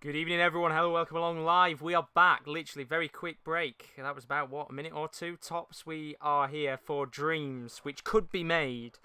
Good evening, everyone. Hello, welcome along live. We are back. Literally, very quick break. That was about, a minute or two tops. We are here for dreams which could be made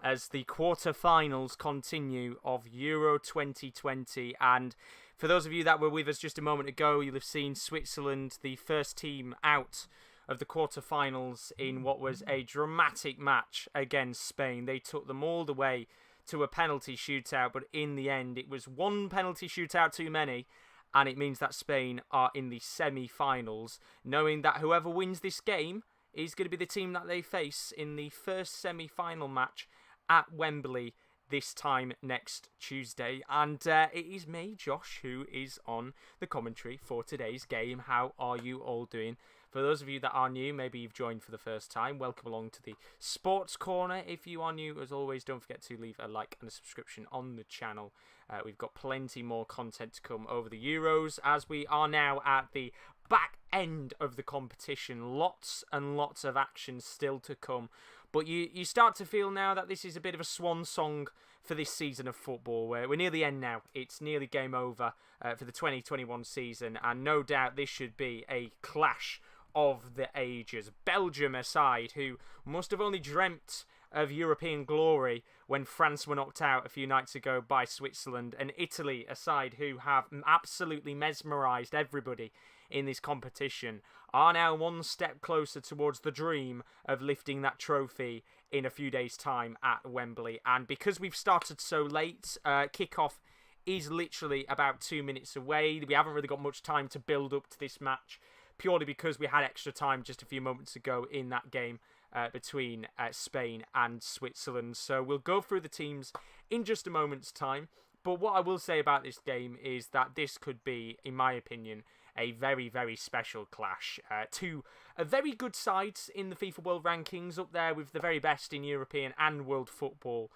as the quarter-finals continue of Euro 2020. And for those of you that were with us just a moment ago, you'll have seen Switzerland, the first team out of the quarter-finals in what was a dramatic match against Spain. They took them all the way to a penalty shootout, but in the end it was one penalty shootout too many, and it means that Spain are in the semi-finals, knowing that whoever wins this game is going to be the team that they face in the first semi-final match at Wembley this time next Tuesday. And it is me, Josh, who is on the commentary for today's game. How are you all doing? For those of you that are new, maybe you've joined for the first time, welcome along to the Sports Corner. If you are new, as always, don't forget to leave a like and a subscription on the channel. We've got plenty more content to come over the Euros, as we are now at the back end of the competition. Lots and lots of action still to come. But you start to feel now that this is a bit of a swan song for this season of football. We're near the end now. It's nearly game over for the 2021 season. And no doubt this should be a clash of the ages. Belgium aside, who must have only dreamt of European glory when France were knocked out a few nights ago by Switzerland, and Italy aside, who have absolutely mesmerised everybody in this competition, are now one step closer towards the dream of lifting that trophy in a few days' time at Wembley. And because we've started so late, kickoff is literally about 2 minutes away. We haven't really got much time to build up to this match, purely because we had extra time just a few moments ago in that game between Spain and Switzerland. So we'll go through the teams in just a moment's time. But what I will say about this game is that this could be, in my opinion, a very, very special clash. Two very good sides in the FIFA World Rankings, up there with the very best in European and world football.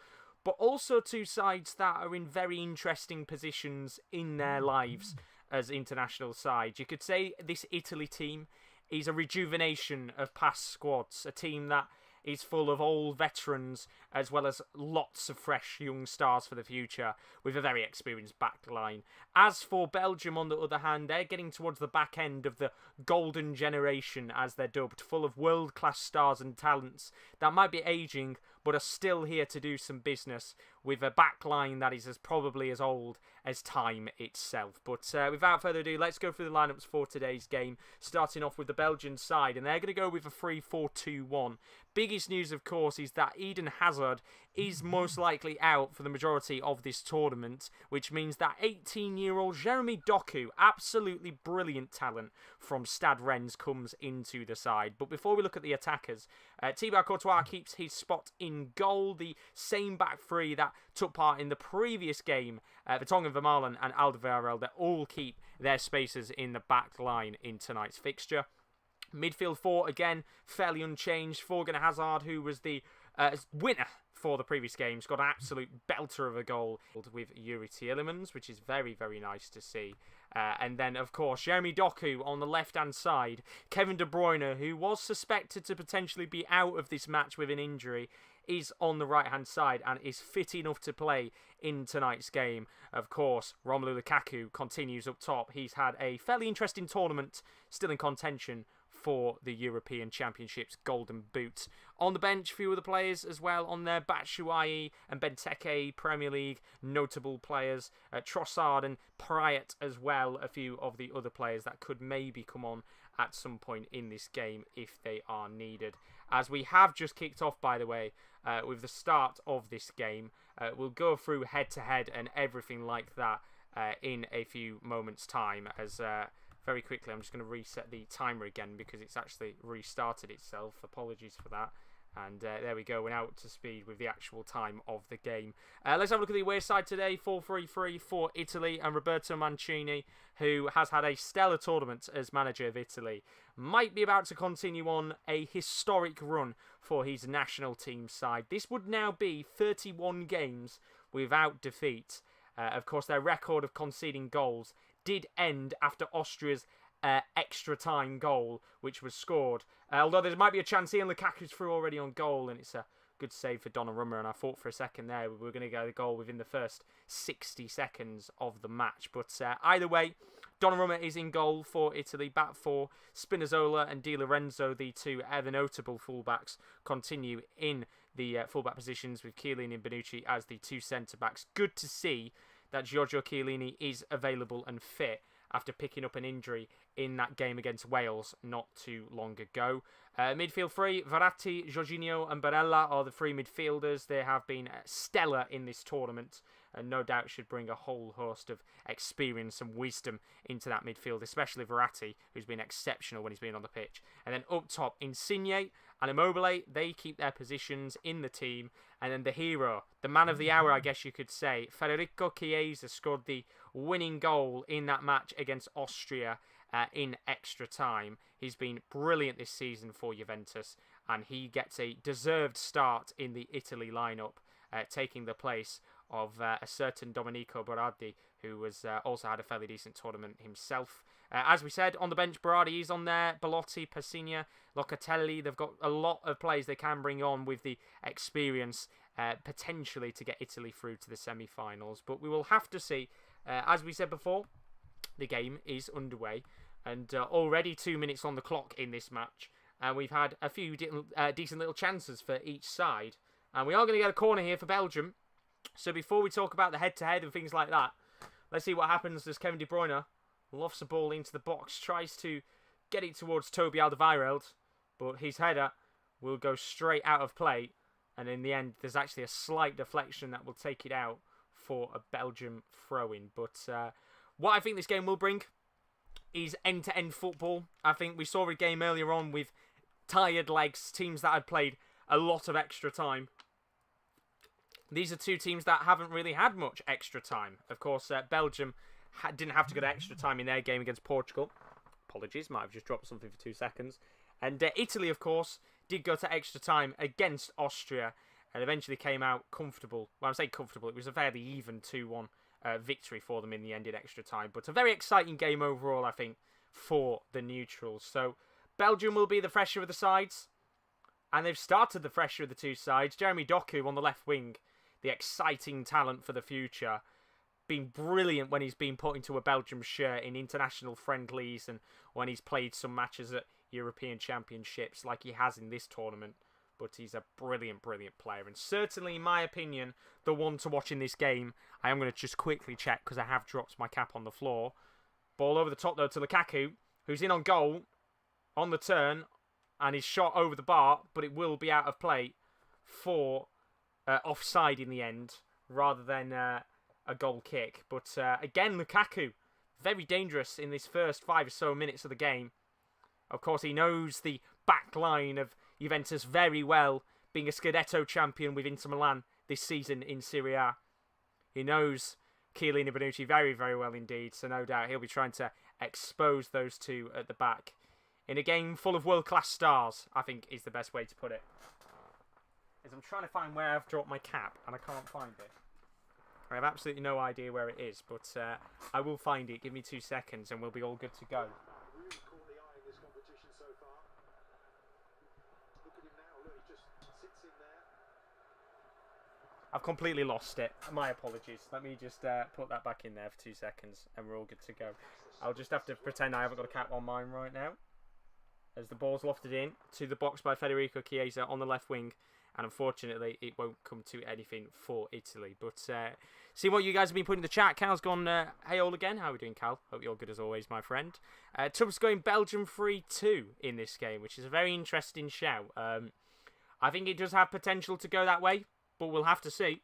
But also two sides that are in very interesting positions in their lives as international sides. You could say this Italy team is a rejuvenation of past squads, a team that is full of old veterans as well as lots of fresh young stars for the future with a very experienced back line. As for Belgium, on the other hand, they're getting towards the back end of the golden generation, as they're dubbed, full of world-class stars and talents that might be ageing but are still here to do some business, with a back line that is probably as old as time itself. But without further ado, let's go through the lineups for today's game, starting off with the Belgian side, and they're going to go with a 3-4-2-1. Biggest news, of course, is that Eden Hazard is most likely out for the majority of this tournament, which means that 18-year-old Jeremy Doku, absolutely brilliant talent from Stade Rennes, comes into the side. But before we look at the attackers, Thibaut Courtois keeps his spot in goal, the same back three that took part in the previous game. Vertonghen, Vermaelen and Alderweireld, they all keep their spaces in the back line in tonight's fixture. Midfield four, again, fairly unchanged. Bruyne and Hazard, who was the winner for the previous games, got an absolute belter of a goal with Yuri Tielemans, which is very, very nice to see. And then, of course, Jeremy Doku on the left-hand side. Kevin De Bruyne, who was suspected to potentially be out of this match with an injury, is on the right-hand side and is fit enough to play in tonight's game. Of course, Romelu Lukaku continues up top. He's had a fairly interesting tournament, still in contention for the European Championships Golden Boot. On the bench, a few other players as well on there. Batshuayi and Benteke, Premier League notable players. Trossard and Prayet as well, a few of the other players that could maybe come on at some point in this game if they are needed. As we have just kicked off, by the way, with the start of this game. We'll go through head-to-head and everything like that in a few moments' time, as very quickly I'm just going to reset the timer again because it's actually restarted itself. Apologies for that. And there we go, we're now up to speed with the actual time of the game. Let's have a look at the away side today. 4-3-3 for Italy, and Roberto Mancini, who has had a stellar tournament as manager of Italy, might be about to continue on a historic run for his national team side. This would now be 31 games without defeat. Of course, their record of conceding goals did end after Austria's extra time goal, which was scored. Although there might be a chance here, and Lukaku's through already on goal, and it's a Good save for Donnarumma, and I thought for a second there we were going to get a goal within the first 60 seconds of the match. But either way, Donnarumma is in goal for Italy. Back four, Spinazzola and Di Lorenzo, the two ever notable fullbacks, continue in the fullback positions with Chiellini and Bonucci as the two centre-backs. Good to see that Giorgio Chiellini is available and fit after picking up an injury in that game against Wales not too long ago. Midfield three, Verratti, Jorginho and Barella are the three midfielders. They have been stellar in this tournament and no doubt should bring a whole host of experience and wisdom into that midfield, especially Verratti, who's been exceptional when he's been on the pitch. And then up top, Insigne and Immobile, they keep their positions in the team. And then the hero, the man of the hour, I guess you could say, Federico Chiesa scored the winning goal in that match against Austria in extra time. He's been brilliant this season for Juventus, and he gets a deserved start in the Italy lineup, taking the place of a certain Domenico Berardi, who was also had a fairly decent tournament himself. As we said, on the bench, Berardi is on there, Belotti, Pessina, Locatelli. They've got a lot of players they can bring on with the experience potentially to get Italy through to the semi-finals. But we will have to see. As we said before, the game is underway, and already 2 minutes on the clock in this match. And we've had a few decent little chances for each side. And we are going to get a corner here for Belgium. So before we talk about the head-to-head and things like that, let's see what happens as Kevin De Bruyne lofts the ball into the box, tries to get it towards Toby Alderweireld, but his header will go straight out of play. And in the end, there's actually a slight deflection that will take it out for a Belgium throw-in. But what I think this game will bring is end-to-end football. I think we saw a game earlier on with tired legs, teams that had played a lot of extra time. These are two teams that haven't really had much extra time. Of course, Belgium didn't have to go to extra time in their game against Portugal. Apologies, might have just dropped something for 2 seconds. And Italy, of course, did go to extra time against Austria and eventually came out comfortable. Well, I'm saying comfortable. It was a fairly even 2-1 victory for them in the end in extra time. But a very exciting game overall, I think, for the neutrals. So Belgium will be the fresher of the sides. And they've started the fresher of the two sides. Jeremy Doku on the left wing, the exciting talent for the future. Been brilliant when he's been put into a Belgium shirt in international friendlies and when he's played some matches at European Championships like he has in this tournament. But he's a brilliant, brilliant player. And certainly, in my opinion, the one to watch in this game. I am going to just quickly check because I have dropped my cap on the floor. Ball over the top, though, to Lukaku, who's in on goal on the turn. And he's shot over the bar, but it will be out of play for offside in the end rather than a goal kick. But again, Lukaku, very dangerous in this first 5 or so minutes of the game. Of course, he knows the back line of Juventus very well, being a Scudetto champion with Inter Milan this season in Serie A. He knows Chiellini and Bonucci very, very well indeed, so no doubt he'll be trying to expose those two at the back. In a game full of world-class stars, I think is the best way to put it. As I'm trying to find where I've dropped my cap, and I can't find it. I have absolutely no idea where it is, but I will find it. Give me 2 seconds, and we'll be all good to go. I've completely lost it. My apologies. Let me just put that back in there for 2 seconds, and we're all good to go. I'll just have to pretend I haven't got a cap on mine right now. As the ball's lofted in to the box by Federico Chiesa on the left wing. And unfortunately, it won't come to anything for Italy. But see what you guys have been putting in the chat. Cal's gone, hey all again. How are we doing, Cal? Hope you're good as always, my friend. Tubbs going Belgium 3-2 in this game, which is a very interesting shout. I think it does have potential to go that way, but we'll have to see.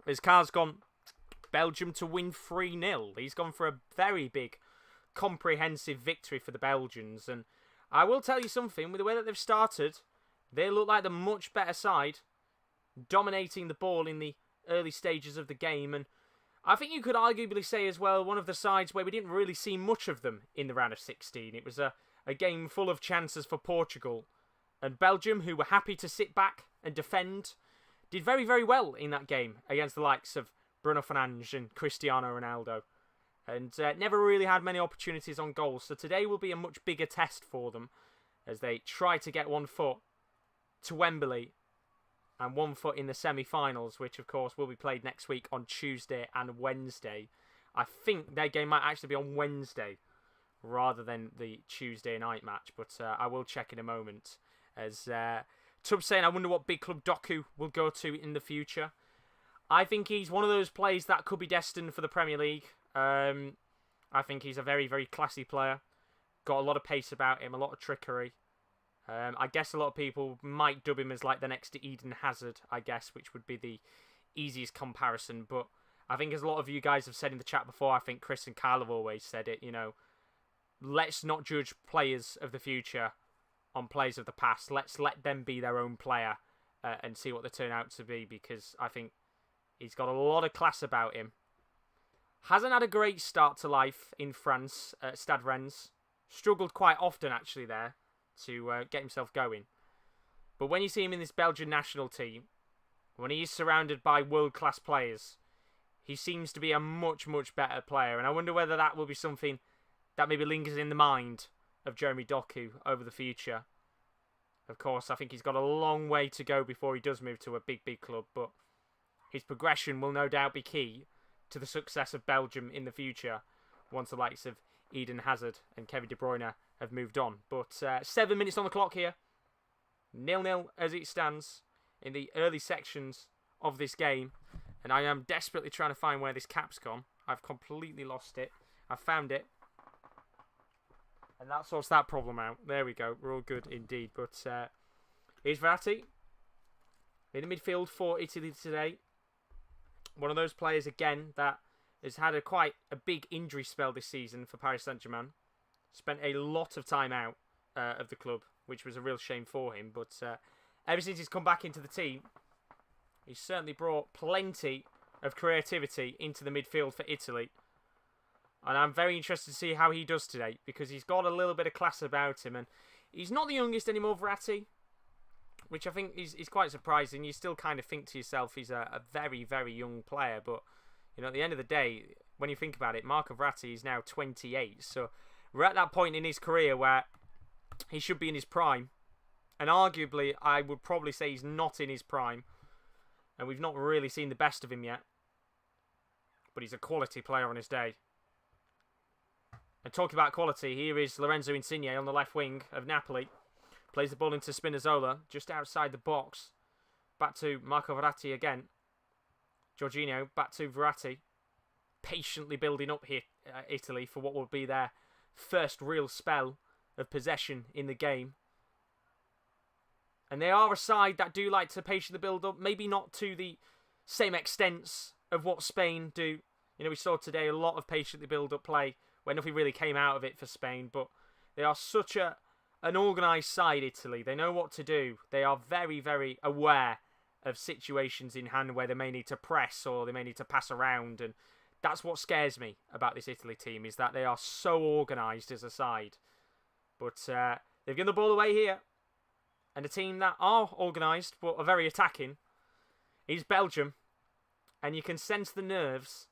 As Cal's gone Belgium to win 3-0. He's gone for a very big, comprehensive victory for the Belgians. And I will tell you something, with the way that they've started, they look like the much better side, dominating the ball in the early stages of the game. And I think you could arguably say as well, one of the sides where we didn't really see much of them in the round of 16. It was a game full of chances for Portugal. And Belgium, who were happy to sit back and defend, did very, very well in that game against the likes of Bruno Fernandes and Cristiano Ronaldo. And never really had many opportunities on goal. So today will be a much bigger test for them as they try to get one foot to Wembley and 1 foot in the semi-finals, which of course will be played next week on Tuesday and Wednesday. I think their game might actually be on Wednesday rather than the Tuesday night match, but I will check in a moment. As Tubbs saying, I wonder what big club Doku will go to in the future. I think he's one of those players that could be destined for the Premier League. I think he's a very, very classy player. Got a lot of pace about him, a lot of trickery. I guess a lot of people might dub him as like the next Eden Hazard, I guess, which would be the easiest comparison. But I think as a lot of you guys have said in the chat before, I think Chris and Kyle have always said it, you know, let's not judge players of the future on players of the past. Let's let them be their own player and see what they turn out to be, because I think he's got a lot of class about him. Hasn't had a great start to life in France at Stade Rennes. Struggled quite often, actually, there to get himself going. But when you see him in this Belgian national team, when he is surrounded by world-class players, he seems to be a much, much better player. And I wonder whether that will be something that maybe lingers in the mind of Jeremy Doku over the future. Of course, I think he's got a long way to go before he does move to a big, big club, but his progression will no doubt be key to the success of Belgium in the future once the likes of Eden Hazard and Kevin De Bruyne have moved on. But 7 minutes on the clock here. 0-0 as it stands in the early sections of this game. And I am desperately trying to find where this cap's gone. I've completely lost it. I've found it. And that sorts that problem out. There we go. We're all good indeed. But here's Verratti in the midfield for Italy today. One of those players, again, that has had quite a big injury spell this season for Paris Saint-Germain. Spent a lot of time out of the club, which was a real shame for him. But ever since he's come back into the team, he's certainly brought plenty of creativity into the midfield for Italy. And I'm very interested to see how he does today, because he's got a little bit of class about him. And he's not the youngest anymore, Verratti, which I think is quite surprising. You still kind of think to yourself he's a very, very young player. But, you know, at the end of the day, when you think about it, Marco Verratti is now 28. So we're at that point in his career where he should be in his prime. And arguably, I would probably say he's not in his prime. And we've not really seen the best of him yet. But he's a quality player on his day. And talking about quality, here is Lorenzo Insigne on the left wing of Napoli. Plays the ball into Spinazzola, just outside the box. Back to Marco Verratti again. Jorginho, back to Verratti. Patiently building up here, Italy, for what will be their first real spell of possession in the game. And they are a side that do like to patiently build up. Maybe not to the same extent of what Spain do. You know, we saw today a lot of patiently build up play where nothing really came out of it for Spain. But they are such an organised side, Italy. They know what to do. They are very, very aware of situations in hand where they may need to press or they may need to pass around. And that's what scares me about this Italy team, is that they are so organised as a side. But they've given the ball away here. And a team that are organised but are very attacking is Belgium. And you can sense the nerves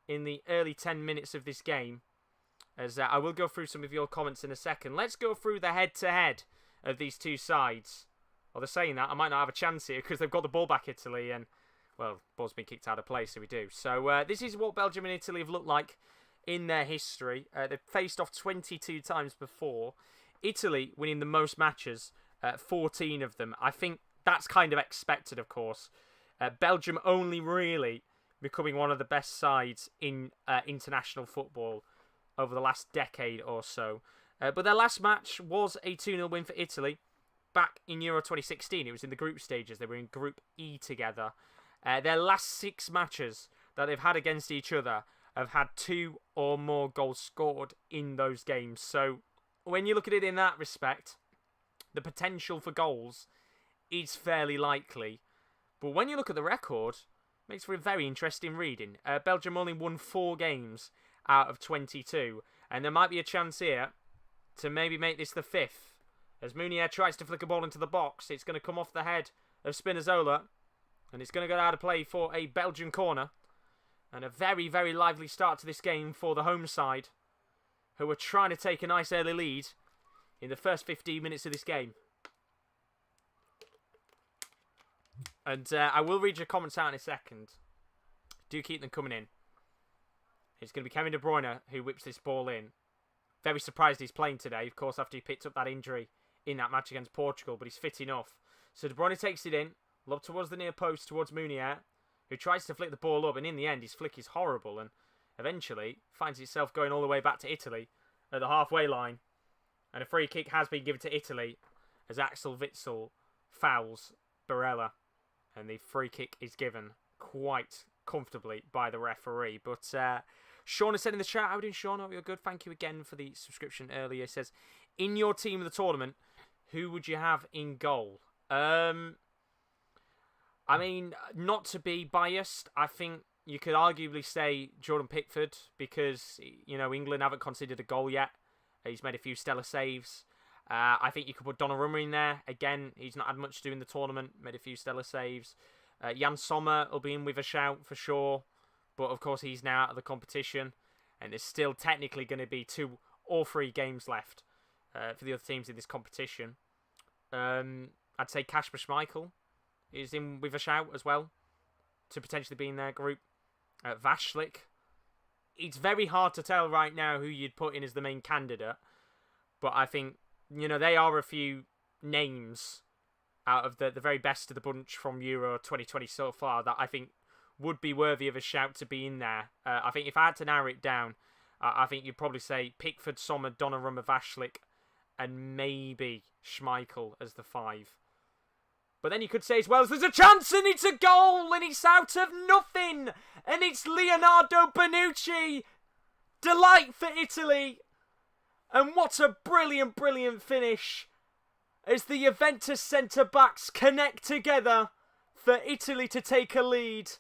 in the early 10 minutes of this game. As I will go through some of your comments in a second. Let's go through the head-to-head of these two sides. Well, they're saying that. I might not have a chance here because they've got the ball back, Italy. And, well, ball's been kicked out of play, so we do. So this is what Belgium and Italy have looked like in their history. They've faced off 22 times before. Italy winning the most matches, 14 of them. I think that's kind of expected, of course. Belgium only really becoming one of the best sides in international football over the last decade or so. But their last match was a 2-0 win for Italy back in Euro 2016. It was in the group stages. They were in Group E together. Their last 6 matches that they've had against each other have had 2 or more goals scored in those games. So when you look at it in that respect, the potential for goals is fairly likely. But when you look at the record, it makes for a very interesting reading. Belgium only won 4 games out of 22. And there might be a chance here to maybe make this the 5th. As Mounier tries to flick a ball into the box, it's going to come off the head of Spinazzola. And it's going to go out of play for a Belgian corner. And a very, very lively start to this game for the home side, who are trying to take a nice early lead in the first 15 minutes of this game. And I will read your comments out in a second. Do keep them coming in. It's going to be Kevin De Bruyne who whips this ball in. Very surprised he's playing today, of course, after he picked up that injury in that match against Portugal, but he's fit enough. So De Bruyne takes it in, lob towards the near post, towards Munier, who tries to flick the ball up, and in the end, his flick is horrible, and eventually finds itself going all the way back to Italy at the halfway line. And a free kick has been given to Italy as Axel Witsel fouls Barella. And the free kick is given quite comfortably by the referee. But Sean has said in the chat, how are you doing, Sean? Hope you're good. Thank you again for the subscription earlier. He says, in your team of the tournament, who would you have in goal? I mean, not to be biased, I think you could arguably say Jordan Pickford because, you know, England haven't conceded a goal yet. He's made a few stellar saves. I think you could put Donnarumma in there. Again, he's not had much to do in the tournament. Made a few stellar saves. Jan Sommer will be in with a shout for sure. But, of course, he's now out of the competition. And there's still technically going to be 2 or 3 games left for the other teams in this competition. I'd say Kasper Schmeichel is in with a shout as well to potentially be in their group. Vashlik. It's very hard to tell right now who you'd put in as the main candidate. But I think, you know, they are a few names out of the very best of the bunch from Euro 2020 so far that I think would be worthy of a shout to be in there. I think if I had to narrow it down, I think you'd probably say Pickford, Sommer, Donnarumma, Vashlik, and maybe Schmeichel as the 5. But then you could say as well, there's a chance and it's a goal and it's out of nothing. And it's Leonardo Bonucci. Delight for Italy. And what a brilliant, brilliant finish as the Juventus centre-backs connect together for Italy to take a lead.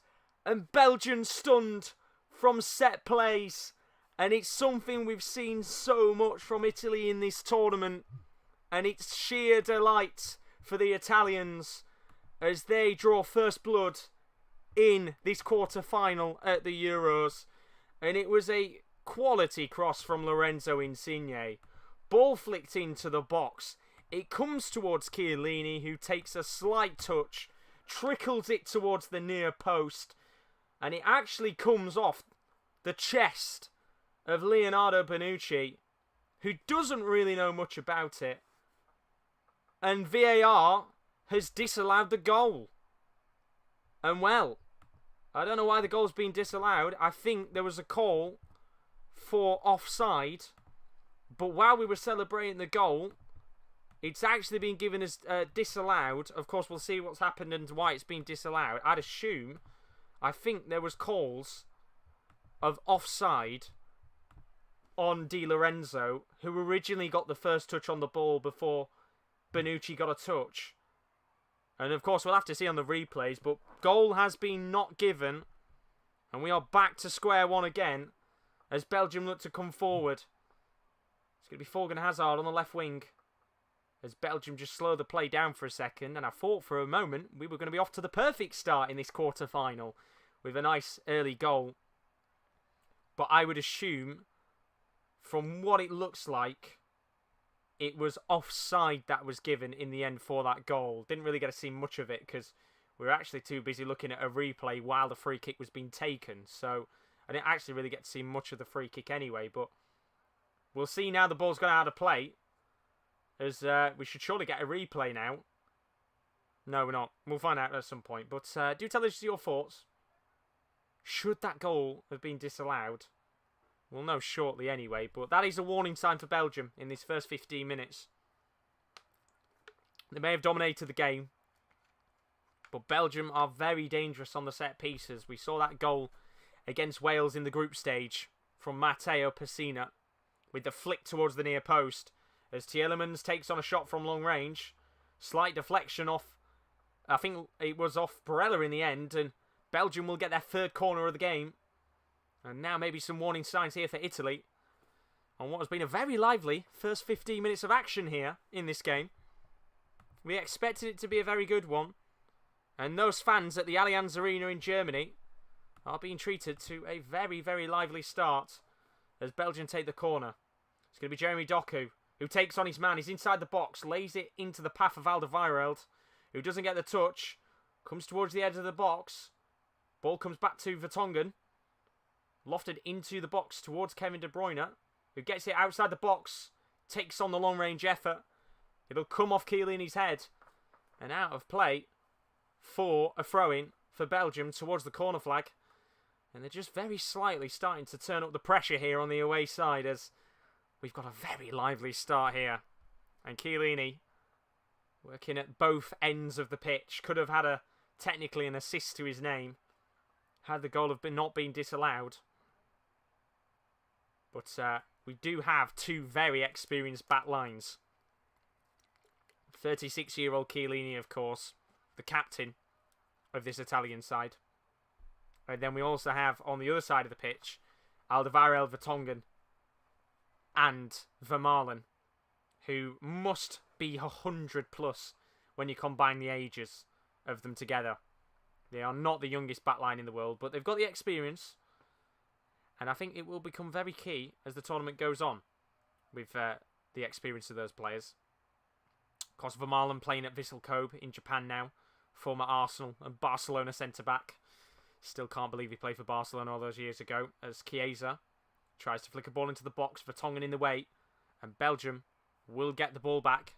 And Belgium stunned from set plays. And it's something we've seen so much from Italy in this tournament. And it's sheer delight for the Italians as they draw first blood in this quarter-final at the Euros. And it was a quality cross from Lorenzo Insigne. Ball flicked into the box. It comes towards Chiellini, who takes a slight touch, trickles it towards the near post, and it actually comes off the chest of Leonardo Bonucci, who doesn't really know much about it. And VAR has disallowed the goal. And well, I don't know why the goal's been disallowed. I think there was a call for offside. But while we were celebrating the goal, it's actually been given as disallowed. Of course, we'll see what's happened and why it's been disallowed. I think there was calls of offside on Di Lorenzo, who originally got the first touch on the ball before Bonucci got a touch. And of course we'll have to see on the replays, but goal has been not given. And we are back to square one again as Belgium look to come forward. It's going to be Thorgan Hazard on the left wing as Belgium just slow the play down for a second. And I thought for a moment we were going to be off to the perfect start in this quarter-final with a nice early goal. But I would assume, from what it looks like, it was offside that was given in the end for that goal. Didn't really get to see much of it because we were actually too busy looking at a replay while the free kick was being taken. So I didn't actually really get to see much of the free kick anyway. But we'll see now the ball's gone out of play. As we should surely get a replay now. No, we're not. We'll find out at some point. But do tell us your thoughts. Should that goal have been disallowed? We'll know shortly anyway, but that is a warning sign for Belgium in these first 15 minutes. They may have dominated the game, but Belgium are very dangerous on the set pieces. We saw that goal against Wales in the group stage from Matteo Pessina with the flick towards the near post as Tielemans takes on a shot from long range. Slight deflection off, I think it was off Barella in the end, and Belgium will get their third corner of the game. And now maybe some warning signs here for Italy on what has been a very lively first 15 minutes of action here in this game. We expected it to be a very good one. And those fans at the Allianz Arena in Germany are being treated to a very, very lively start as Belgium take the corner. It's going to be Jeremy Doku, who takes on his man. He's inside the box, lays it into the path of Alderweireld, who doesn't get the touch. Comes towards the edge of the box. Ball comes back to Vertonghen. Lofted into the box towards Kevin De Bruyne, who gets it outside the box. Takes on the long-range effort. It'll come off Chiellini's head. And out of play for a throw-in for Belgium towards the corner flag. And they're just very slightly starting to turn up the pressure here on the away side as we've got a very lively start here. And Chiellini, working at both ends of the pitch, could have had technically an assist to his name had the goal not been disallowed. But we do have two very experienced back lines. 36-year-old Chiellini, of course, the captain of this Italian side. And then we also have, on the other side of the pitch, Alderweireld, Vertonghen and Vermaelen, who must be 100 plus when you combine the ages of them together. They are not the youngest backline in the world, but they've got the experience. And I think it will become very key as the tournament goes on with the experience of those players. Of course, Vermaelen playing at Vissel Kobe in Japan now. Former Arsenal and Barcelona centre-back. Still can't believe he played for Barcelona all those years ago. As Chiesa tries to flick a ball into the box. Vertonghen in the way. And Belgium will get the ball back.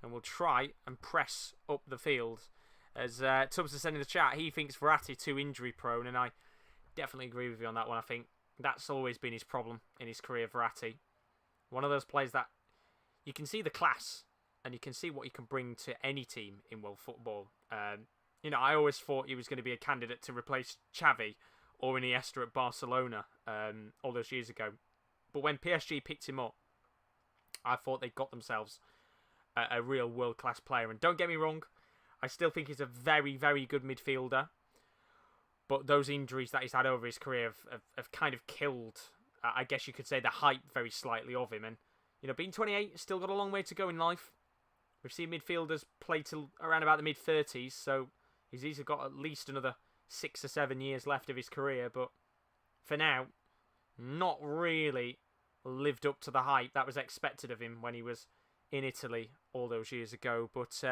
And will try and press up the field. As Tubbs has said in the chat, he thinks Verratti too injury prone. And I definitely agree with you on that one. I think that's always been his problem in his career, Verratti. One of those players that you can see the class. And you can see what he can bring to any team in world football. I always thought he was going to be a candidate to replace Xavi or Iniesta at Barcelona all those years ago. But when PSG picked him up, I thought they got themselves a real world-class player. And don't get me wrong, I still think he's a very, very good midfielder. But those injuries that he's had over his career have kind of killed, I guess you could say, the hype very slightly of him. And, being 28, still got a long way to go in life. We've seen midfielders play till around about the mid-30s, so he's easily got at least another 6 or 7 years left of his career. But for now, not really lived up to the hype that was expected of him when he was in Italy all those years ago. But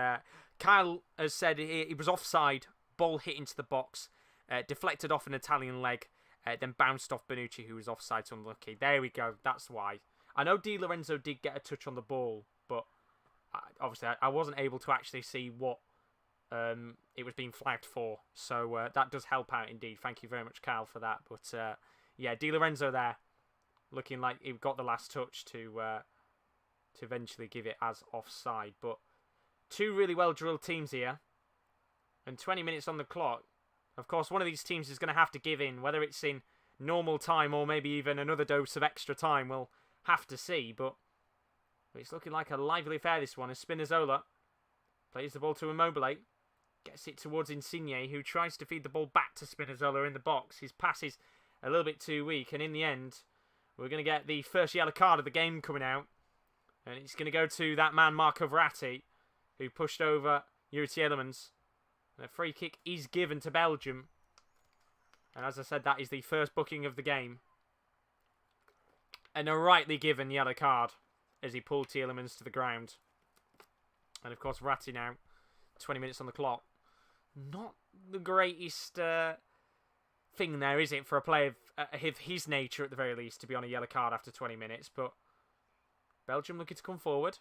Kyle has said he was offside, ball hit into the box, deflected off an Italian leg, then bounced off Bonucci, who was offside, so unlucky. There we go, that's why. I know Di Lorenzo did get a touch on the ball, but obviously I wasn't able to actually see what it was being flagged for. So that does help out indeed. Thank you very much, Kyle, for that. But yeah, Di Lorenzo there, looking like he got the last touch to eventually give it as offside. But two really well-drilled teams here. And 20 minutes on the clock. Of course, one of these teams is going to have to give in, whether it's in normal time or maybe even another dose of extra time. We'll have to see, but it's looking like a lively affair, this one, as Spinazzola plays the ball to Immobile, gets it towards Insigne, who tries to feed the ball back to Spinazzola in the box. His pass is a little bit too weak, and in the end, we're going to get the first yellow card of the game coming out, and it's going to go to that man, Marco Verratti, who pushed over Yuri Tielemans. And a free kick is given to Belgium, and as I said, that is the first booking of the game. And a rightly given yellow card as he pulled Tielemans to the ground. And of course, Verratti now, 20 minutes on the clock. Not the greatest thing there, is it, for a player of his nature, at the very least, to be on a yellow card after 20 minutes. But Belgium looking to come forward.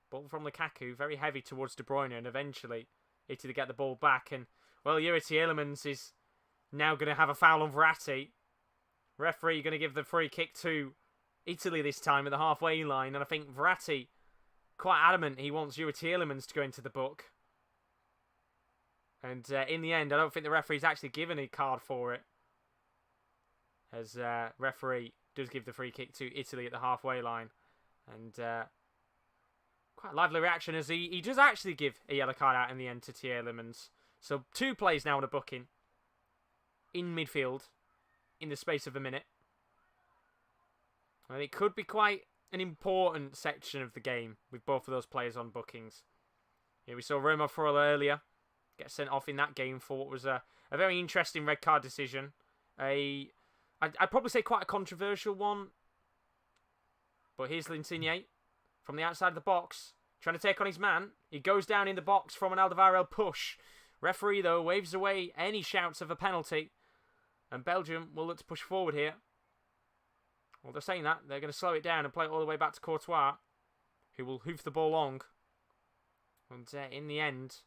Ball from Lukaku, very heavy towards De Bruyne, and eventually Italy get the ball back. And, well, Yuri Tielemans is now going to have a foul on Verratti. Referee going to give the free kick to Italy this time at the halfway line, and I think Verratti quite adamant he wants Yuri Tielemans to go into the book. And in the end, I don't think the referee's actually given a card for it, as referee does give the free kick to Italy at the halfway line. And quite a lively reaction as he does actually give a yellow card out in the end to Tielemans. So 2 plays now on a booking in midfield in the space of a minute. And it could be quite an important section of the game with both of those players on bookings. Yeah, we saw Roma Frola earlier get sent off in that game for what was a very interesting red card decision. I'd probably say quite a controversial one. But here's Insigne from the outside of the box, trying to take on his man. He goes down in the box from an Alderweireld push. Referee, though, waves away any shouts of a penalty. And Belgium will look to push forward here. Well, they're saying that. They're going to slow it down and play it all the way back to Courtois, who will hoof the ball long. And in the end,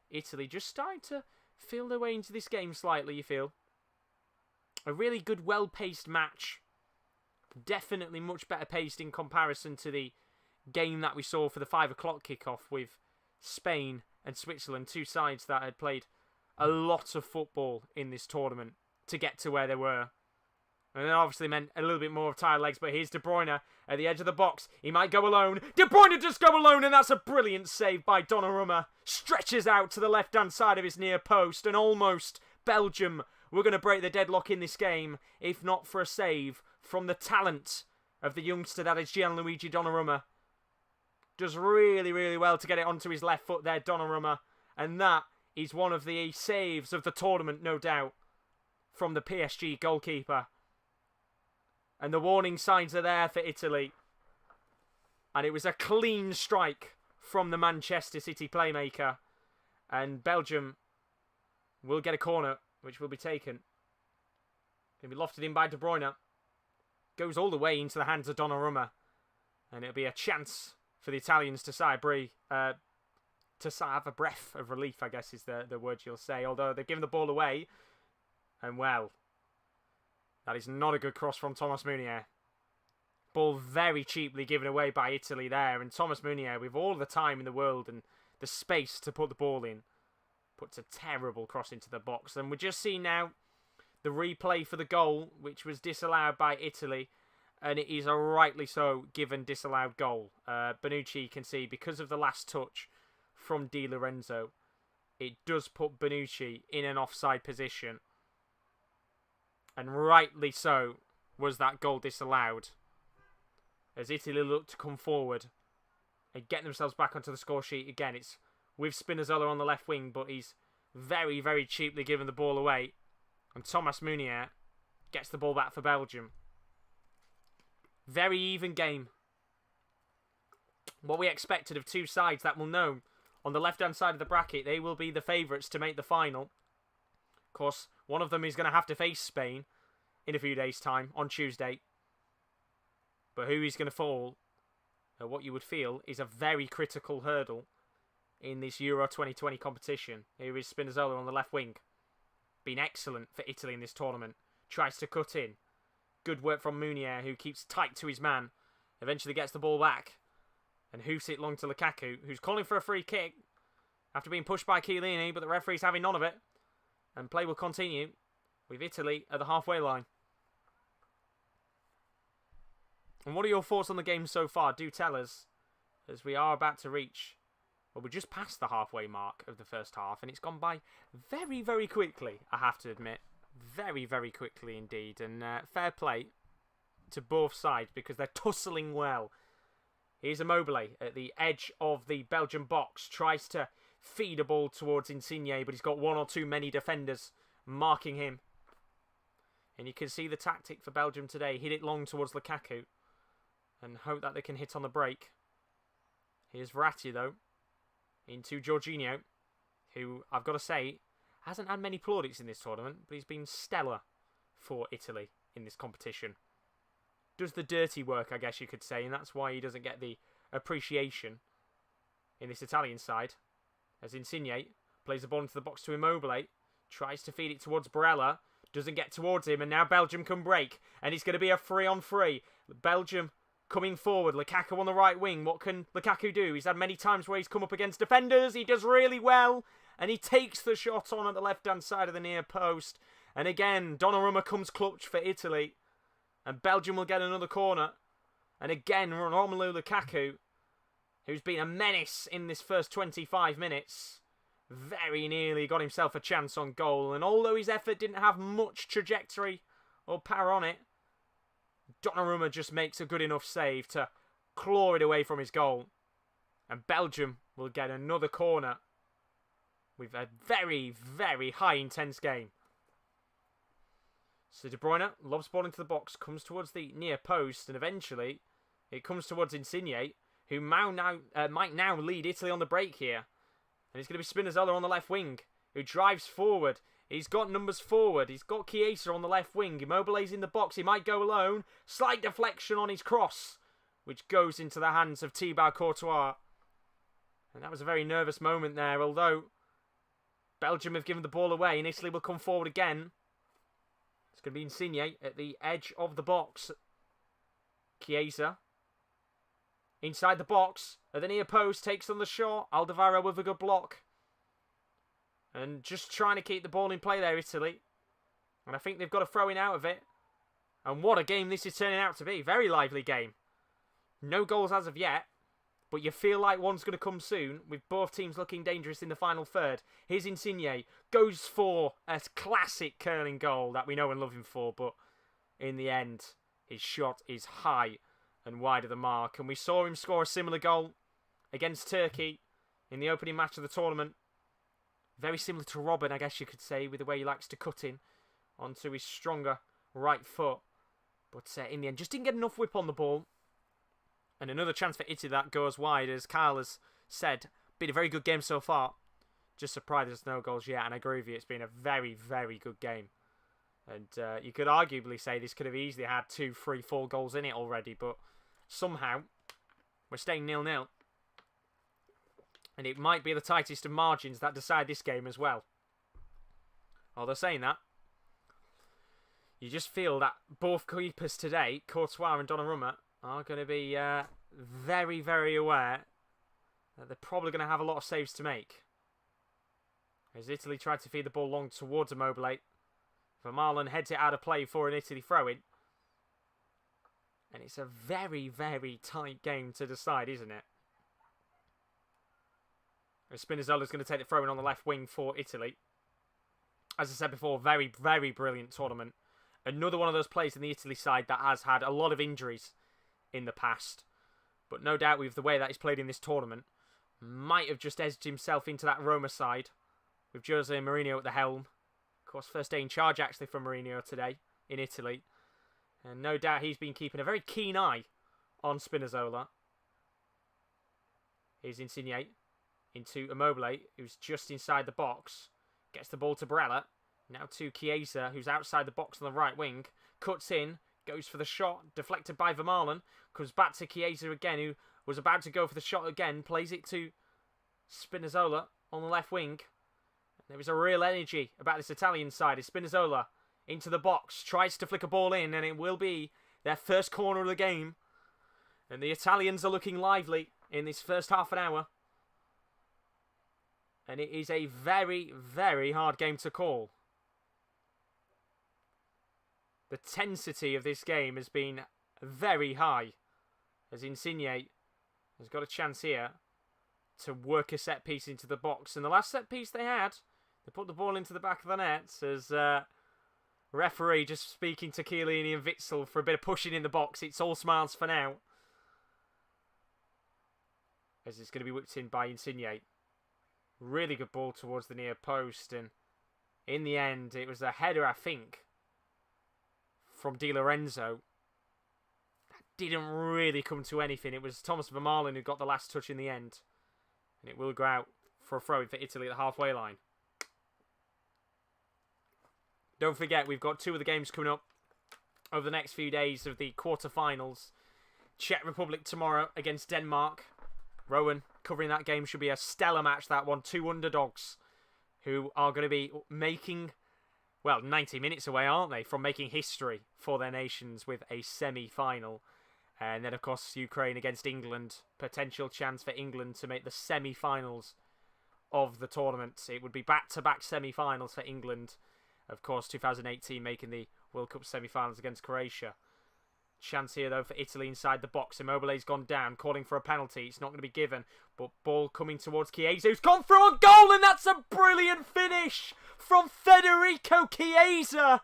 Italy just starting to feel their way into this game slightly, you feel. A really good, well-paced match. Definitely much better paced in comparison to the game that we saw for the 5 o'clock kickoff with Spain and Switzerland, two sides that had played a lot of football in this tournament to get to where they were. And it obviously meant a little bit more of tired legs, but here's De Bruyne at the edge of the box. He might go alone. De Bruyne does go alone, and that's a brilliant save by Donnarumma. Stretches out to the left-hand side of his near post, and almost Belgium were going to break the deadlock in this game, if not for a save from the talent of the youngster that is Gianluigi Donnarumma. Does really, really well to get it onto his left foot there, Donnarumma. And that is one of the saves of the tournament, no doubt, from the PSG goalkeeper. And the warning signs are there for Italy. And it was a clean strike from the Manchester City playmaker. And Belgium will get a corner, which will be taken. Going to be lofted in by De Bruyne. Goes all the way into the hands of Donnarumma. And it'll be a chance for the Italians to sigh a have a breath of relief, I guess is the word you'll say. Although they've given the ball away. And well, that is not a good cross from Thomas Meunier. Ball very cheaply given away by Italy there. And Thomas Meunier, with all the time in the world and the space to put the ball in, puts a terrible cross into the box. And we're just seeing now the replay for the goal, which was disallowed by Italy. And it is a rightly so given disallowed goal. Bonucci can see, because of the last touch from Di Lorenzo, it does put Bonucci in an offside position. And rightly so was that goal disallowed, as Italy look to come forward and get themselves back onto the score sheet again. It's with Spinazzola on the left wing, but he's very, very cheaply given the ball away. And Thomas Meunier gets the ball back for Belgium. Very even game. What we expected of two sides that will know on the left-hand side of the bracket, they will be the favourites to make the final. Of course, one of them is going to have to face Spain in a few days' time, on Tuesday. But who is going to fall, what you would feel, is a very critical hurdle in this Euro 2020 competition. Here is Spinazzola on the left wing. Been excellent for Italy in this tournament. Tries to cut in. Good work from Meunier, who keeps tight to his man. Eventually gets the ball back. And hoofs it long to Lukaku, who's calling for a free kick after being pushed by Chiellini, but the referee's having none of it. And play will continue with Italy at the halfway line. And what are your thoughts on the game so far? Do tell us, as we are about to reach, well, we're just past the halfway mark of the first half, and it's gone by very, very quickly, I have to admit. Very, very quickly indeed. And fair play to both sides, because they're tussling well. Here's Immobile at the edge of the Belgian box. Tries to feed a ball towards Insigne, but he's got one or too many defenders marking him. And you can see the tactic for Belgium today. Hit it long towards Lukaku and hope that they can hit on the break. Here's Verratti, though, into Jorginho, who, I've got to say, hasn't had many plaudits in this tournament, but he's been stellar for Italy in this competition. Does the dirty work, I guess you could say, and that's why he doesn't get the appreciation in this Italian side. As Insigne plays the ball into the box to Immobile, tries to feed it towards Barella, doesn't get towards him, and now Belgium can break, and it's going to be a 3-on-3. Belgium coming forward, Lukaku on the right wing. What can Lukaku do? He's had many times where he's come up against defenders. He does really well, and he takes the shot on at the left-hand side of the near post. And again, Donnarumma comes clutch for Italy, and Belgium will get another corner. And again, Romelu Lukaku, who's been a menace in this first 25 minutes, very nearly got himself a chance on goal. And although his effort didn't have much trajectory or power on it, Donnarumma just makes a good enough save to claw it away from his goal. And Belgium will get another corner with a very, very high intense game. So De Bruyne lobs ball into the box, comes towards the near post, and eventually it comes towards Insigne, who might now lead Italy on the break here. And it's going to be Spinazzola on the left wing. who drives forward. He's got numbers forward. He's got Chiesa on the left wing. Immobile's in the box. He might go alone. Slight deflection on his cross, which goes into the hands of Thibaut Courtois. And that was a very nervous moment there, although Belgium have given the ball away and Italy will come forward again. It's going to be Insigne at the edge of the box. Chiesa inside the box at the near post, takes on the shot. Alderweireld with a good block. And just trying to keep the ball in play there, Italy. And I think they've got a throw-in out of it. And what a game this is turning out to be. Very lively game. No goals as of yet. But you feel like one's going to come soon, with both teams looking dangerous in the final third. Here's Insigne. Goes for a classic curling goal that we know and love him for. But in the end, his shot is high and wide of the mark. And we saw him score a similar goal against Turkey in the opening match of the tournament. Very similar to Robin, I guess you could say, with the way he likes to cut in onto his stronger right foot. But in the end, just didn't get enough whip on the ball. And another chance for Italy that goes wide, as Kyle has said. Been a very good game so far. Just surprised there's no goals yet, and I agree with you, it's been a very, very good game. And you could arguably say this could have easily had 2, 3, 4 goals in it already, but somehow we're staying 0-0. And it might be the tightest of margins that decide this game as well. Although saying that, you just feel that both keepers today, Courtois and Donnarumma, are going to be very, very aware that they're probably going to have a lot of saves to make. As Italy tried to feed the ball long towards Immobile. Vermaelen heads it out of play for an Italy throw-in. And it's a very, very tight game to decide, isn't it? Spinazzola's going to take the throw-in on the left wing for Italy. As I said before, very, very brilliant tournament. Another one of those players in the Italy side that has had a lot of injuries in the past. But no doubt with the way that he's played in this tournament, might have just edged himself into that Roma side with Jose Mourinho at the helm. Of course, first day in charge actually from Mourinho today in Italy. And no doubt he's been keeping a very keen eye on Spinazzola. Here's Insigne into Immobile, who's just inside the box. Gets the ball to Barella. Now to Chiesa, who's outside the box on the right wing. Cuts in, goes for the shot, deflected by Vermaelen. Comes back to Chiesa again, who was about to go for the shot again. Plays it to Spinazzola on the left wing. There is a real energy about this Italian side. As Spinazzola into the box, tries to flick a ball in, and it will be their first corner of the game. And the Italians are looking lively in this first half an hour. And it is a very, very hard game to call. The tensity of this game has been very high. As Insigne has got a chance here to work a set piece into the box. And the last set piece they had, they put the ball into the back of the net. As referee just speaking to Chiellini and Witsel for a bit of pushing in the box. It's all smiles for now. As it's going to be whipped in by Insigne. Really good ball towards the near post. And in the end, it was a header, I think, from Di Lorenzo. That didn't really come to anything. It was Thomas Vermaelen who got the last touch in the end. And it will go out for a throw-in for Italy at the halfway line. Don't forget, we've got 2 of the games coming up over the next few days of the quarterfinals. Czech Republic tomorrow against Denmark. Rowan covering that game. Should be a stellar match, that one. 2 underdogs who are going to be making, well, 90 minutes away, aren't they, from making history for their nations with a semi-final. And then, of course, Ukraine against England. Potential chance for England to make the semi-finals of the tournament. It would be back-to-back semi-finals for England. Of course, 2018 making the World Cup semi-finals against Croatia. Chance here, though, for Italy inside the box. Immobile's gone down, calling for a penalty. It's not going to be given. But ball coming towards Chiesa, who's gone for a goal, and that's a brilliant finish from Federico Chiesa,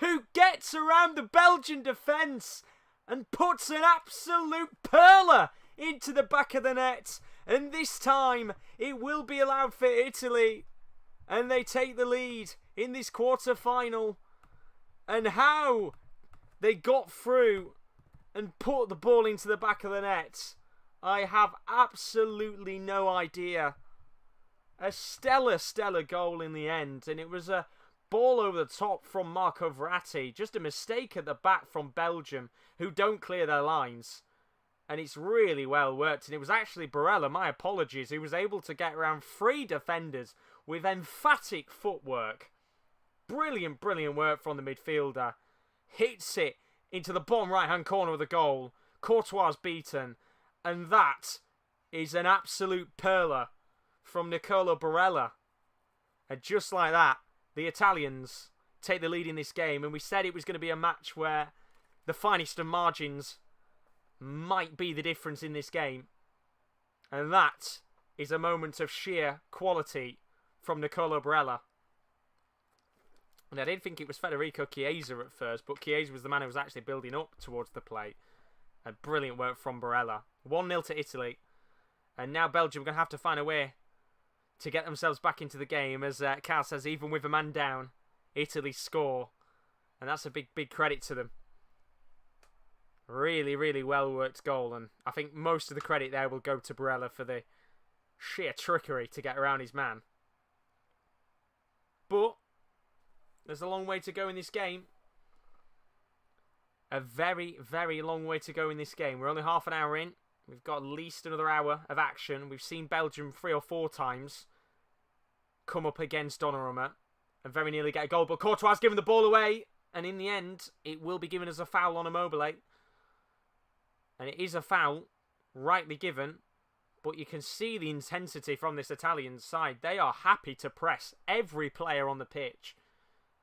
who gets around the Belgian defence and puts an absolute perler into the back of the net. And this time, it will be allowed for Italy. And they take the lead in this quarter-final. And how they got through and put the ball into the back of the net, I have absolutely no idea. A stellar goal in the end. And it was a ball over the top from Marco Verratti. Just a mistake at the back from Belgium, who don't clear their lines. And it's really well worked. And it was actually Barella, my apologies, who was able to get around 3 defenders with emphatic footwork. Brilliant work from the midfielder. Hits it into the bottom right-hand corner of the goal. Courtois beaten. And that is an absolute perler from Nicolo Barella. And just like that, the Italians take the lead in this game. And we said it was going to be a match where the finest of margins might be the difference in this game. And that is a moment of sheer quality from Nicolo Barella. And I didn't think it was Federico Chiesa at first, but Chiesa was the man who was actually building up towards the play. And brilliant work from Barella. 1-0 to Italy. And now Belgium are going to have to find a way to get themselves back into the game. As Carl says, even with a man down, Italy score. And that's a big credit to them. Really well worked goal. And I think most of the credit there will go to Barella for the sheer trickery to get around his man. But there's a long way to go in this game. A very long way to go in this game. We're only half an hour in. We've got at least another hour of action. We've seen Belgium 3 or 4 times come up against Donnarumma and very nearly get a goal. But Courtois has given the ball away. And in the end, it will be given as a foul on Immobile. And it is a foul, rightly given. But you can see the intensity from this Italian side. They are happy to press every player on the pitch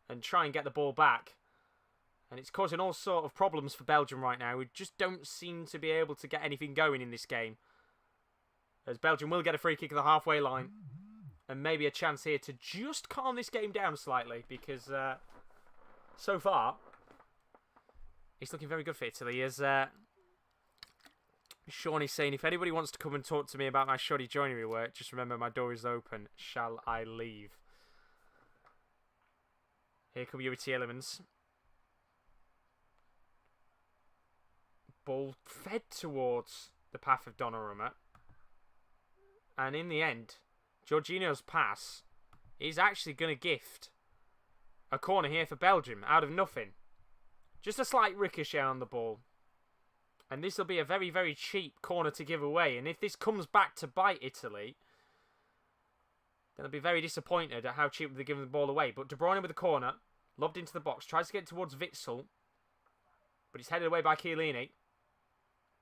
and try and get the ball back. And it's causing all sort of problems for Belgium right now. We just don't seem to be able to get anything going in this game. As Belgium will get a free kick at the halfway line. And maybe a chance here to just calm this game down slightly. Because so far, it's looking very good for Italy. As Sean is saying, if anybody wants to come and talk to me about my shoddy joinery work, just remember my door is open. Shall I leave? Here come Yuri Tielemans. Ball fed towards the path of Donnarumma. And in the end, Jorginho's pass is actually going to gift a corner here for Belgium out of nothing. Just a slight ricochet on the ball. And this will be a very cheap corner to give away. And if this comes back to bite Italy, then I'll be very disappointed at how cheap they're giving the ball away. But De Bruyne with the corner, lobbed into the box, tries to get towards Witsel. But he's headed away by Chiellini.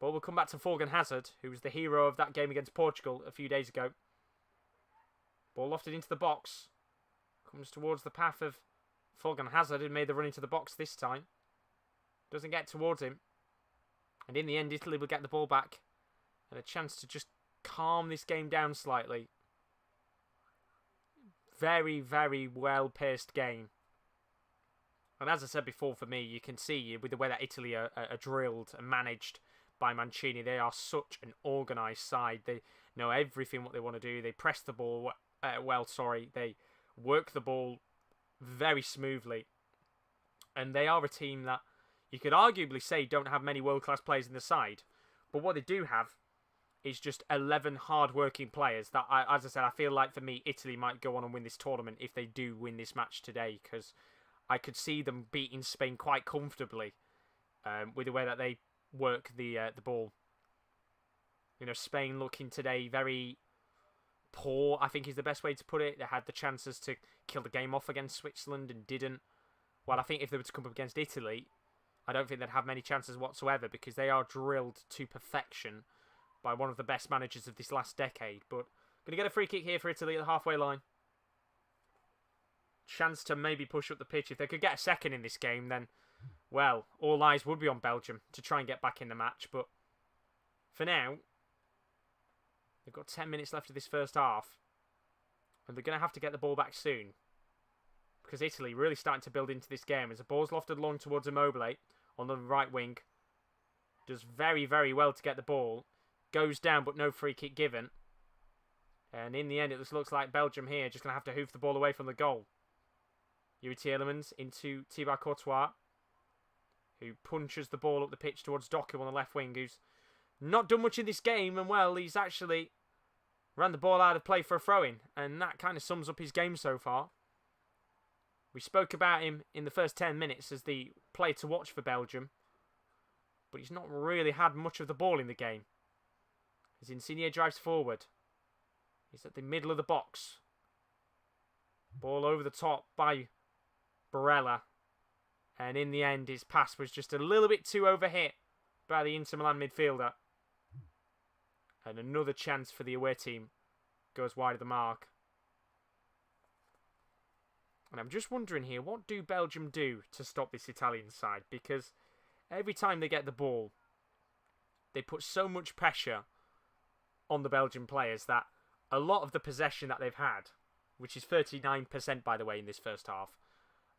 Ball will come back to Morgan Hazard, who was the hero of that game against Portugal a few days ago. Ball lofted into the box. Comes towards the path of Morgan Hazard, who made the run into the box this time. Doesn't get towards him. And in the end, Italy will get the ball back. And a chance to just calm this game down slightly. Very well-paced game. And as I said before, for me, you can see with the way that Italy are drilled and managed by Mancini, they are such an organised side. They know everything what they want to do. They press the ball They work the ball very smoothly. And they are a team that you could arguably say don't have many world-class players in the side. But what they do have is just 11 hard-working players that, as I said, I feel like for me, Italy might go on and win this tournament if they do win this match today. Because I could see them beating Spain quite comfortably with the way that they work the ball. You know, Spain looking today very poor, I think is the best way to put it. They had the chances to kill the game off against Switzerland and didn't. Well, I think if they were to come up against Italy, I don't think they'd have many chances whatsoever because they are drilled to perfection by one of the best managers of this last decade. But going to get a free kick here for Italy at the halfway line. Chance to maybe push up the pitch. If they could get a second in this game, then, well, all eyes would be on Belgium to try and get back in the match. But for now, they've got 10 minutes left of this first half. And they're going to have to get the ball back soon. Because Italy really starting to build into this game. As the ball's lofted along towards Immobile on the right wing. Does very well to get the ball. Goes down, but no free kick given. And in the end, it just looks like Belgium here just going to have to hoof the ball away from the goal. Yuri Tielemans into Thibaut Courtois, who punches the ball up the pitch towards Doku on the left wing, who's not done much in this game. And, well, he's actually ran the ball out of play for a throw-in, and that kind of sums up his game so far. We spoke about him in the first 10 minutes as the player to watch for Belgium, but he's not really had much of the ball in the game. As Insigne drives forward, he's at the middle of the box. Ball over the top by Barella, and in the end his pass was just a little bit too overhit by the Inter Milan midfielder. And another chance for the away team goes wide of the mark. And I'm just wondering here, what do Belgium do to stop this Italian side? Because every time they get the ball, they put so much pressure on the Belgian players that a lot of the possession that they've had, which is 39% by the way in this first half,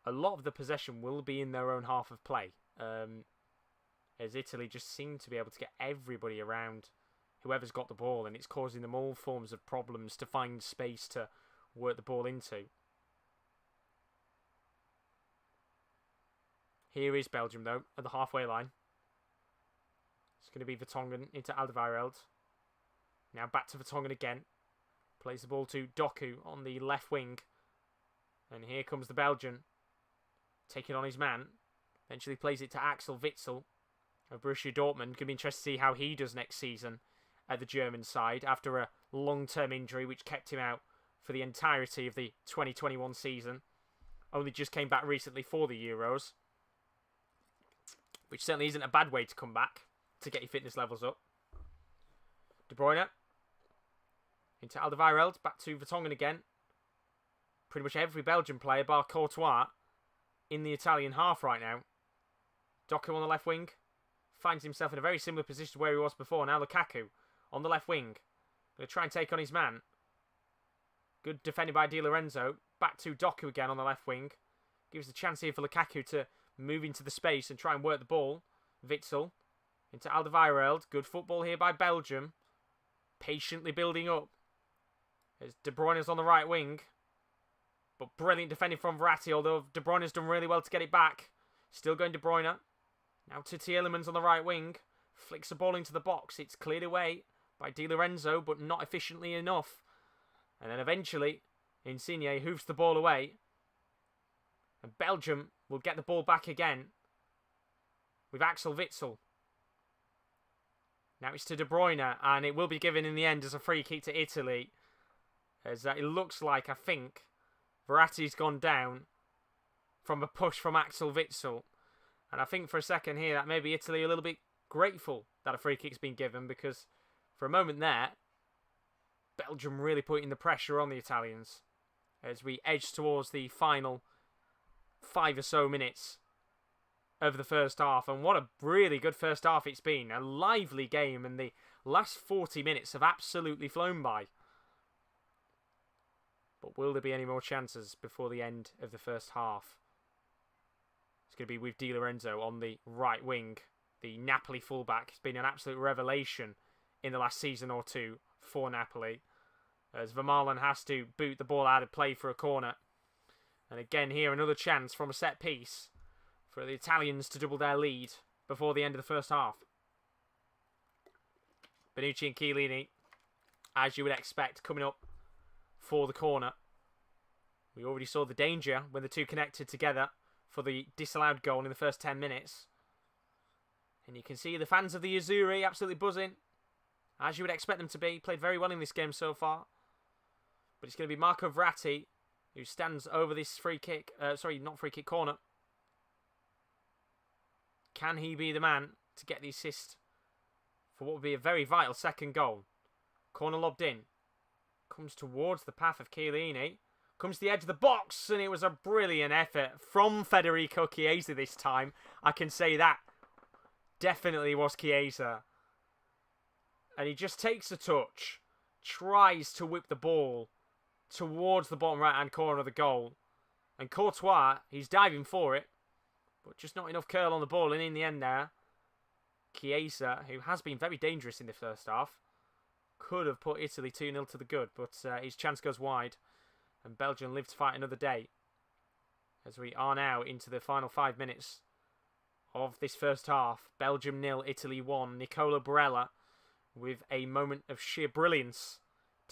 a lot of the possession will be in their own half of play. As Italy just seem to be able to get everybody around whoever's got the ball, and it's causing them all forms of problems to find space to work the ball into. Here is Belgium, though, at the halfway line. It's going to be Vertonghen into Alderweireld. Now back to Vertonghen again. Plays the ball to Doku on the left wing. And here comes the Belgian. Taking on his man. Eventually plays it to Axel Witsel of Borussia Dortmund. Going to be interested to see how he does next season at the German side after a long-term injury which kept him out for the entirety of the 2021 season. Only just came back recently for the Euros, which certainly isn't a bad way to come back to get your fitness levels up. De Bruyne into Alderweireld, back to Vertonghen again. Pretty much every Belgian player bar Courtois in the Italian half right now. Doku on the left wing finds himself in a very similar position to where he was before. Now Lukaku on the left wing. Going to try and take on his man. Good defending by Di Lorenzo. Back to Doku again on the left wing. Gives a chance here for Lukaku to move into the space and try and work the ball. Witsel into Alderweireld. Good football here by Belgium. Patiently building up. As De Bruyne's on the right wing. But brilliant defending from Verratti, although De Bruyne's done really well to get it back. Still going De Bruyne. Now to Tielemans on the right wing. Flicks the ball into the box. It's cleared away by Di Lorenzo, but not efficiently enough. And then eventually, Insigne hoofs the ball away. And Belgium will get the ball back again with Axel Witsel. Now it's to De Bruyne, and it will be given in the end as a free kick to Italy. As it looks like, I think, Verratti's gone down from a push from Axel Witsel. And I think for a second here that maybe Italy are a little bit grateful that a free kick's been given, because for a moment there, Belgium really putting the pressure on the Italians as we edge towards the final 5 or so minutes of the first half. And what a really good first half it's been. A lively game, and the last 40 minutes have absolutely flown by. But will there be any more chances before the end of the first half? It's going to be with Di Lorenzo on the right wing. The Napoli fullback has been an absolute revelation in the last season or two for Napoli, as Vermaelen has to boot the ball out of play for a corner. And again here, another chance from a set piece for the Italians to double their lead before the end of the first half. Bonucci and Chiellini, as you would expect, coming up for the corner. We already saw the danger when the two connected together for the disallowed goal in the first 10 minutes. And you can see the fans of the Azzurri absolutely buzzing, as you would expect them to be. Played very well in this game so far. But it's going to be Marco Verratti who stands over this free kick. Corner. Can he be the man to get the assist for what would be a very vital second goal? Corner lobbed in. Comes towards the path of Chiellini. Comes to the edge of the box, and it was a brilliant effort from Federico Chiesa this time. I can say that definitely was Chiesa. And he just takes a touch, tries to whip the ball towards the bottom right-hand corner of the goal. And Courtois, he's diving for it, but just not enough curl on the ball. And in the end there, Chiesa, who has been very dangerous in the first half, could have put Italy 2-0 to the good, but his chance goes wide. And Belgium live to fight another day, as we are now into the final 5 minutes of this first half. Belgium 0, Italy 1. Nicola Barella with a moment of sheer brilliance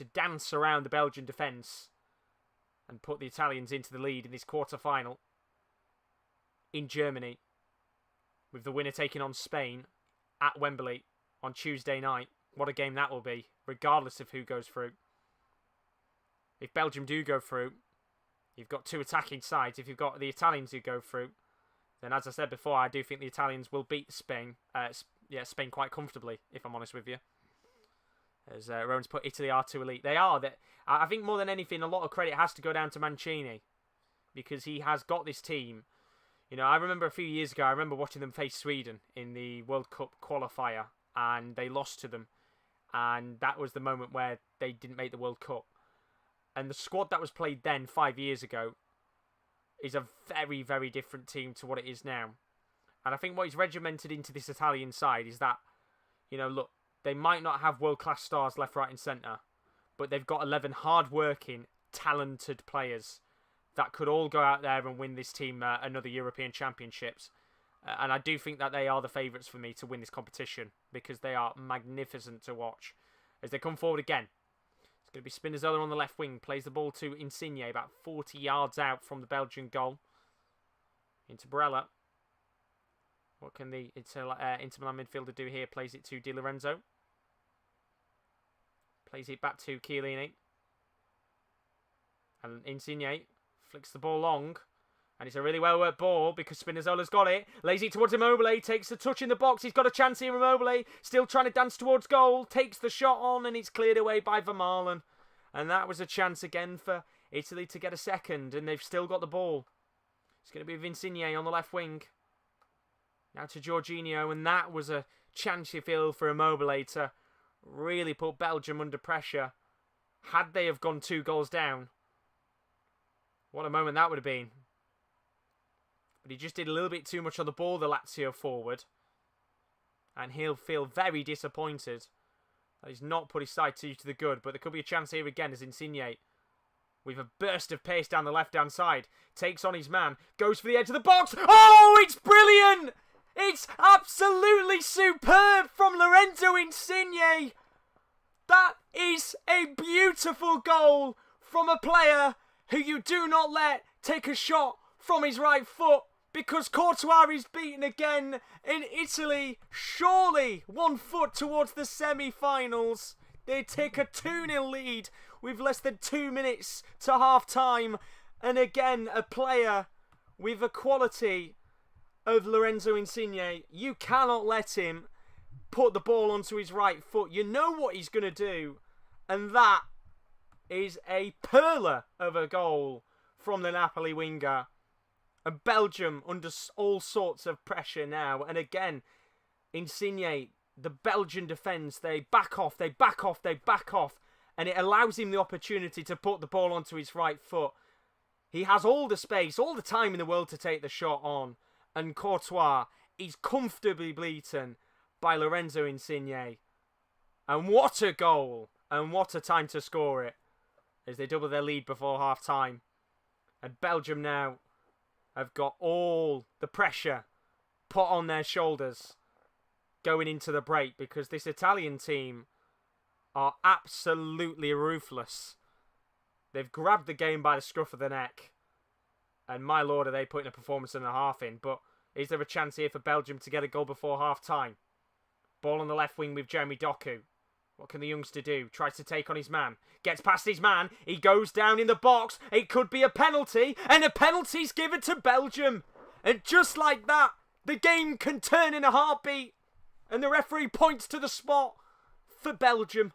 to dance around the Belgian defence and put the Italians into the lead in this quarter-final in Germany, with the winner taking on Spain at Wembley on Tuesday night. What a game that will be, regardless of who goes through. If Belgium do go through, you've got two attacking sides. If you've got the Italians who go through, then as I said before, I do think the Italians will beat Spain. Spain quite comfortably, if I'm honest with you. As Rowan's put, Italy are too elite. They are. I think more than anything, a lot of credit has to go down to Mancini, because he has got this team. You know, I remember a few years ago, I remember watching them face Sweden in the World Cup qualifier, and they lost to them. And that was the moment where they didn't make the World Cup. And the squad that was played then, 5 years ago, is a very, very different team to what it is now. And I think what he's regimented into this Italian side is that, you know, look, they might not have world-class stars left, right and centre, but they've got 11 hard-working, talented players that could all go out there and win this team another European Championships. And I do think that they are the favourites for me to win this competition, because they are magnificent to watch. As they come forward again, it's going to be Spinazzola on the left wing, plays the ball to Insigne, about 40 yards out from the Belgian goal. Into Barella. What can the Inter Milan midfielder do here? Plays it to Di Lorenzo. Plays it back to Chiellini. And Insigne flicks the ball long. And it's a really well-worked ball because Spinazzola's got it. Lays it towards Immobile. Takes the touch in the box. He's got a chance here, Immobile. Still trying to dance towards goal. Takes the shot on and it's cleared away by Vermaelen. And that was a chance again for Italy to get a second. And they've still got the ball. It's going to be Insigne on the left wing. Now to Jorginho. And that was a chance, you feel, for Immobile to really put Belgium under pressure. Had they have gone 2 goals down. What a moment that would have been. But he just did a little bit too much on the ball, the Lazio forward. And he'll feel very disappointed that he's not put his side to the good. But there could be a chance here again as Insigne, with a burst of pace down the left-hand side, takes on his man, goes for the edge of the box. Oh, it's brilliant! It's absolutely superb from Lorenzo Insigne. That is a beautiful goal from a player who you do not let take a shot from his right foot, because Courtois is beaten again in Italy. Surely 1 foot towards the semi-finals. They take a 2-0 lead with less than 2 minutes to half-time. And again, a player with the quality of Lorenzo Insigne. You cannot let him put the ball onto his right foot. You know what he's going to do. And that is a perler of a goal from the Napoli winger. And Belgium under all sorts of pressure now. And again, Insigne, the Belgian defence, they back off, they back off, they back off. And it allows him the opportunity to put the ball onto his right foot. He has all the space, all the time in the world to take the shot on. And Courtois is comfortably beaten by Lorenzo Insigne. And what a goal. And what a time to score it, as they double their lead before half-time. And Belgium now have got all the pressure put on their shoulders going into the break, because this Italian team are absolutely ruthless. They've grabbed the game by the scruff of the neck. And my lord, are they putting a performance and a half in. But is there a chance here for Belgium to get a goal before half-time? Ball on the left wing with Jeremy Doku. What can the youngster do? Tries to take on his man. Gets past his man. He goes down in the box. It could be a penalty. And a penalty's given to Belgium. And just like that, the game can turn in a heartbeat. And the referee points to the spot for Belgium.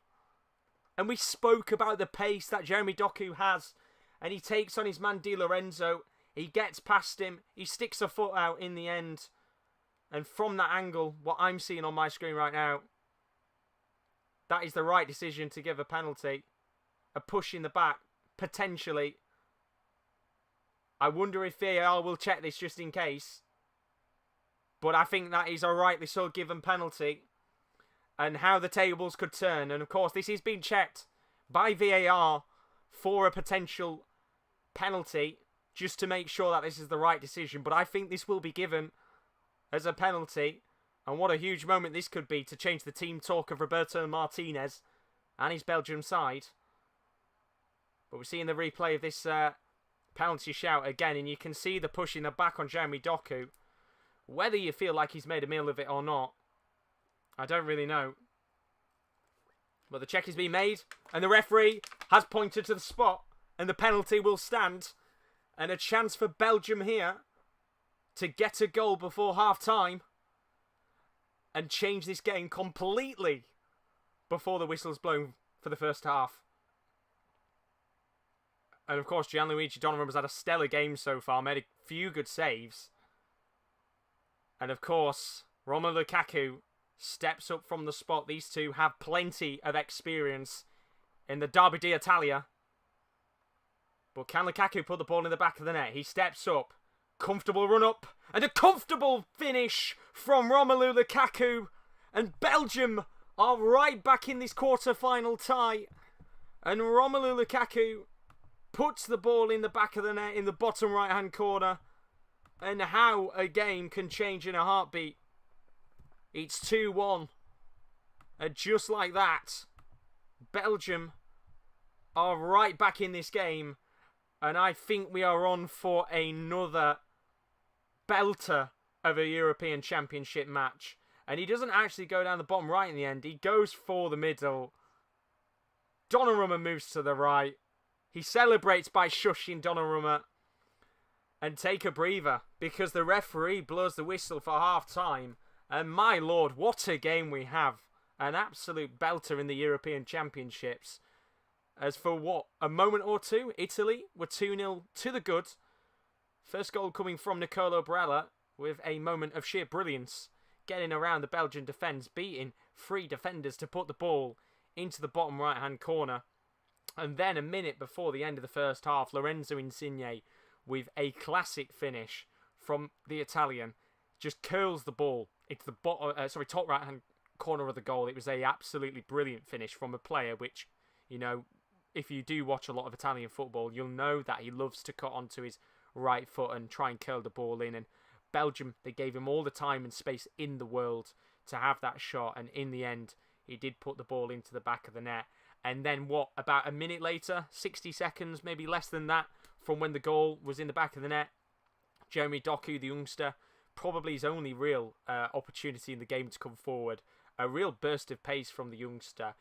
And we spoke about the pace that Jeremy Doku has. And he takes on his man Di Lorenzo. He gets past him. He sticks a foot out in the end. And from that angle, what I'm seeing on my screen right now, that is the right decision to give a penalty. A push in the back, potentially. I wonder if VAR will check this just in case. But I think that is a rightly so given penalty. And how the tables could turn. And of course, this is being checked by VAR for a potential penalty, just to make sure that this is the right decision. But I think this will be given as a penalty. And what a huge moment this could be to change the team talk of Roberto Martinez and his Belgium side. But we're seeing the replay of this penalty shout again, and you can see the push in the back on Jeremy Doku. Whether you feel like he's made a meal of it or not, I don't really know. But the check is being made, and the referee has pointed to the spot, and the penalty will stand. And a chance for Belgium here to get a goal before half-time and change this game completely before the whistle's blown for the first half. And of course, Gianluigi Donnarumma's had a stellar game so far, made a few good saves. And of course, Romelu Lukaku steps up from the spot. These two have plenty of experience in the Derby d'Italia. But can Lukaku put the ball in the back of the net? He steps up. Comfortable run up. And a comfortable finish from Romelu Lukaku. And Belgium are right back in this quarter-final tie. And Romelu Lukaku puts the ball in the back of the net in the bottom right-hand corner. And how a game can change in a heartbeat. It's 2-1. And just like that, Belgium are right back in this game. And I think we are on for another belter of a European Championship match. And he doesn't actually go down the bottom right in the end. He goes for the middle. Donnarumma moves to the right. He celebrates by shushing Donnarumma. And take a breather, because the referee blows the whistle for half-time. And my lord, what a game we have. An absolute belter in the European Championships. As for what, a moment or two, Italy were 2-0 to the good. First goal coming from Nicolo Barella with a moment of sheer brilliance. Getting around the Belgian defence, beating 3 defenders to put the ball into the bottom right-hand corner. And then a minute before the end of the first half, Lorenzo Insigne with a classic finish from the Italian. Just curls the ball into the top right-hand corner of the goal. It was a absolutely brilliant finish from a player which, you know, if you do watch a lot of Italian football, you'll know that he loves to cut onto his right foot and try and curl the ball in. And Belgium, they gave him all the time and space in the world to have that shot. And in the end, he did put the ball into the back of the net. And then about a minute later, 60 seconds, maybe less than that, from when the goal was in the back of the net, Jeremy Doku, the youngster, probably his only real opportunity in the game to come forward. A real burst of pace from the youngster.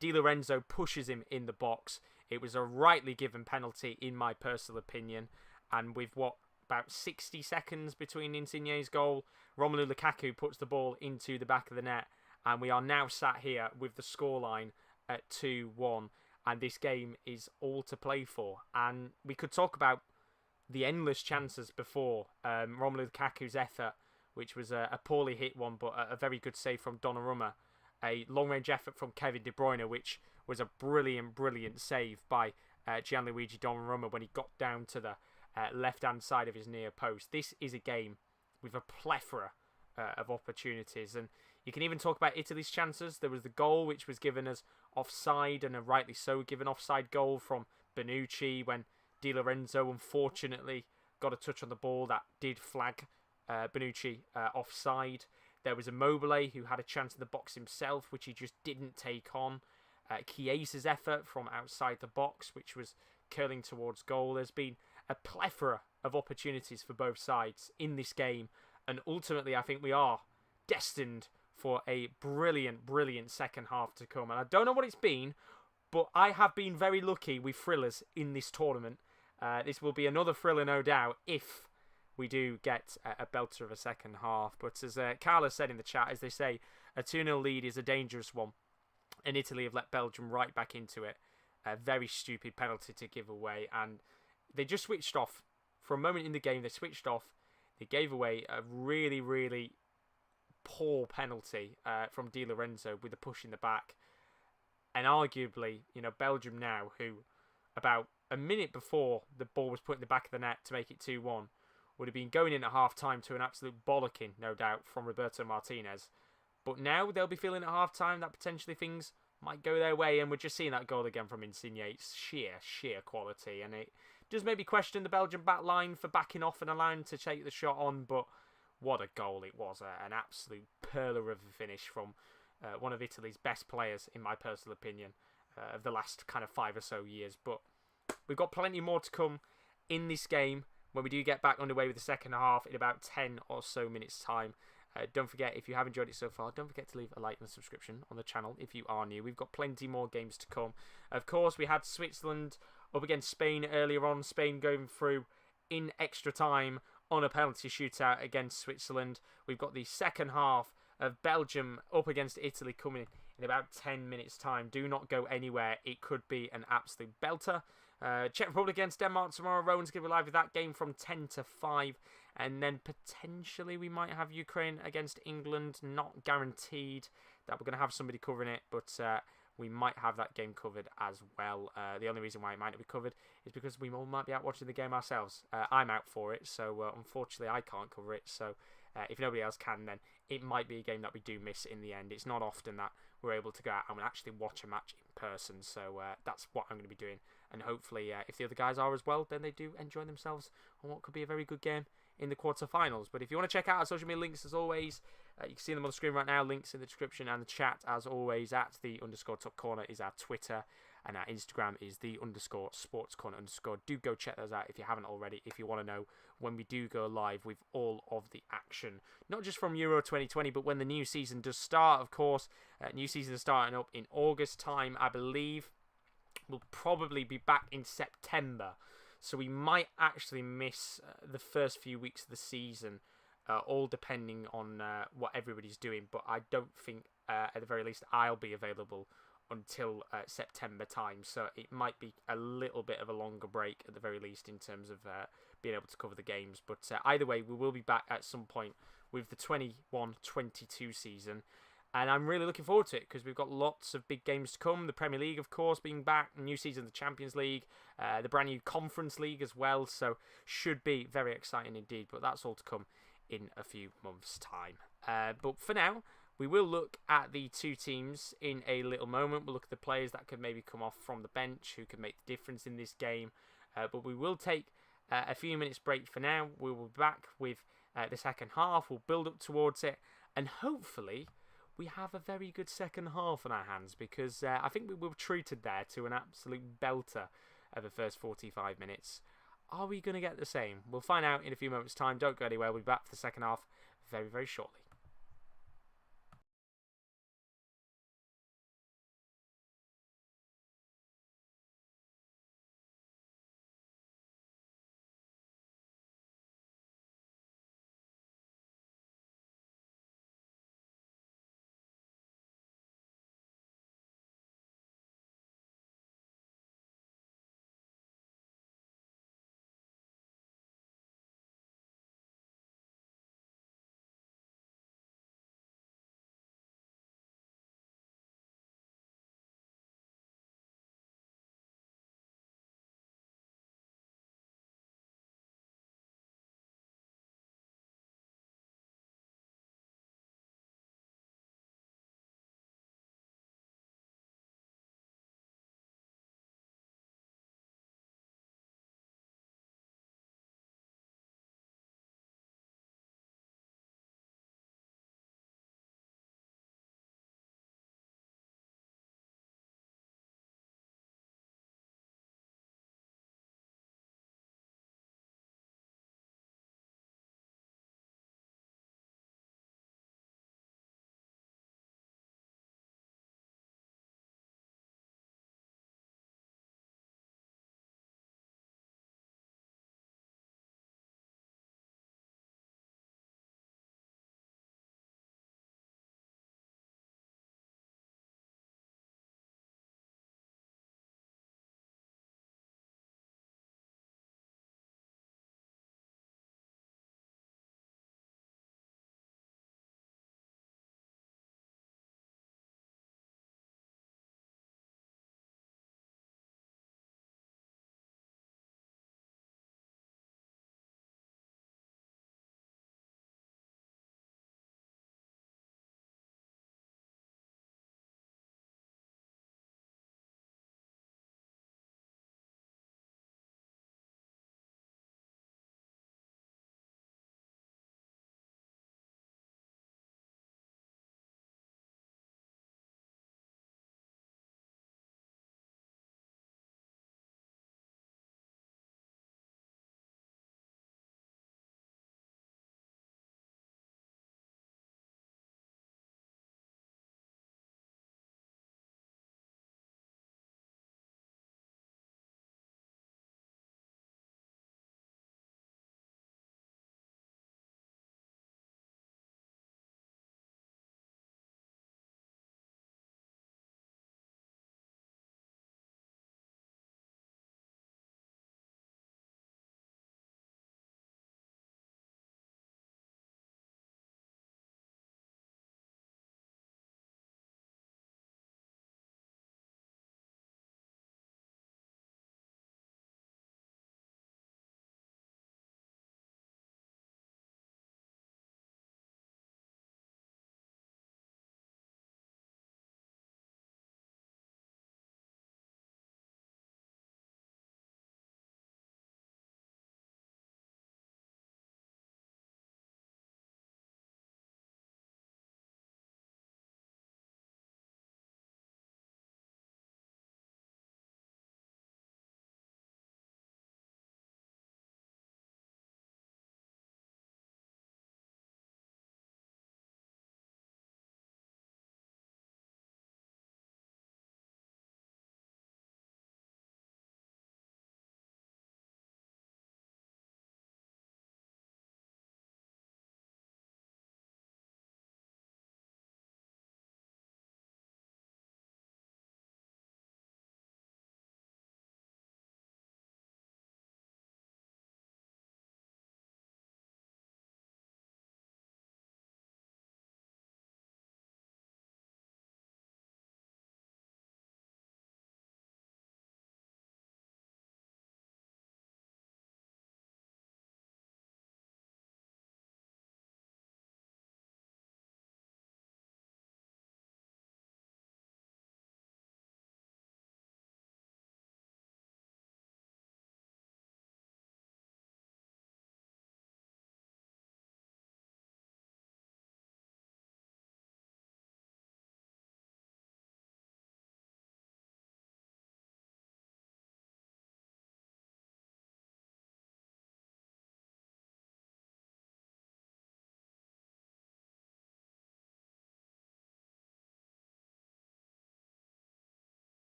Di Lorenzo pushes him in the box. It was a rightly given penalty, in my personal opinion. And with about 60 seconds between Insigne's goal, Romelu Lukaku puts the ball into the back of the net. And we are now sat here with the scoreline at 2-1. And this game is all to play for. And we could talk about the endless chances before. Romelu Lukaku's effort, which was a poorly hit one, but a very good save from Donnarumma. A long-range effort from Kevin De Bruyne, which was a brilliant, brilliant save by Gianluigi Donnarumma when he got down to the left-hand side of his near post. This is a game with a plethora of opportunities. And you can even talk about Italy's chances. There was the goal, which was given as offside, and a rightly so given offside goal from Bonucci when Di Lorenzo unfortunately got a touch on the ball that did flag Bonucci offside. There was Immobile who had a chance in the box himself, which he just didn't take on. Chiesa's effort from outside the box, which was curling towards goal. There's been a plethora of opportunities for both sides in this game, and ultimately I think we are destined for a brilliant, brilliant second half to come. And I don't know what it's been, but I have been very lucky with thrillers in this tournament. This will be another thriller, no doubt, if we do get a belter of a second half. But as Carla said in the chat, as they say, a 2-0 lead is a dangerous one. And Italy have let Belgium right back into it. A very stupid penalty to give away. And they just switched off. For a moment in the game, they switched off. They gave away a really, really poor penalty from Di Lorenzo with a push in the back. And arguably, you know, Belgium now, who about a minute before the ball was put in the back of the net to make it 2-1, would have been going in at half-time to an absolute bollocking, no doubt, from Roberto Martinez. But now they'll be feeling at half-time that potentially things might go their way, and we're just seeing that goal again from Insigne. It's sheer quality, and it does maybe question the Belgian back line for backing off and allowing to take the shot on, but what a goal it was. An absolute perler of a finish from one of Italy's best players, in my personal opinion, of the last kind of 5 or so years. But we've got plenty more to come in this game when we do get back underway with the second half in about 10 or so minutes time. Don't forget, if you have enjoyed it so far, don't forget to leave a like and a subscription on the channel if you are new. We've got plenty more games to come. Of course, we had Switzerland up against Spain earlier on. Spain going through in extra time on a penalty shootout against Switzerland. We've got the second half of Belgium up against Italy coming in about 10 minutes time. Do not go anywhere. It could be an absolute belter. Czech Republic against Denmark tomorrow. Rowan's going to be live with that game from 10 to 5. And then potentially we might have Ukraine against England. Not guaranteed that we're going to have somebody covering it, but we might have that game covered as well. The only reason why it might not be covered is because we all might be out watching the game ourselves. I'm out for it, so unfortunately I can't cover it. So if nobody else can, then it might be a game that we do miss in the end. It's not often that we're able to go out and actually watch a match in person. So that's what I'm going to be doing. And hopefully, if the other guys are as well, then they do enjoy themselves on what could be a very good game in the quarterfinals. But if you want to check out our social media links, as always, you can see them on the screen right now. Links in the description and the chat, as always. At _top corner is our Twitter, and our Instagram is _sports corner _. Do go check those out if you haven't already, if you want to know when we do go live with all of the action, not just from Euro 2020, but when the new season does start. Of course, new season is starting up in August time, I believe. We'll probably be back in September, so we might actually miss the first few weeks of the season, all depending on what everybody's doing. But I don't think, at the very least, I'll be available until September time, so it might be a little bit of a longer break at the very least in terms of being able to cover the games. But either way, we will be back at some point with the 21-22 season. And I'm really looking forward to it because we've got lots of big games to come. The Premier League, of course, being back. New season of the Champions League. The brand new Conference League as well. So should be very exciting indeed. But that's all to come in a few months' time. But for now, we will look at the two teams in a little moment. We'll look at the players that could maybe come off from the bench, who could make the difference in this game. But we will take a few minutes break for now. We will be back with the second half. We'll build up towards it. And hopefully we have a very good second half on our hands, because I think we were treated there to an absolute belter of the first 45 minutes. Are we going to get the same? We'll find out in a few moments' time. Don't go anywhere. We'll be back for the second half very, very shortly.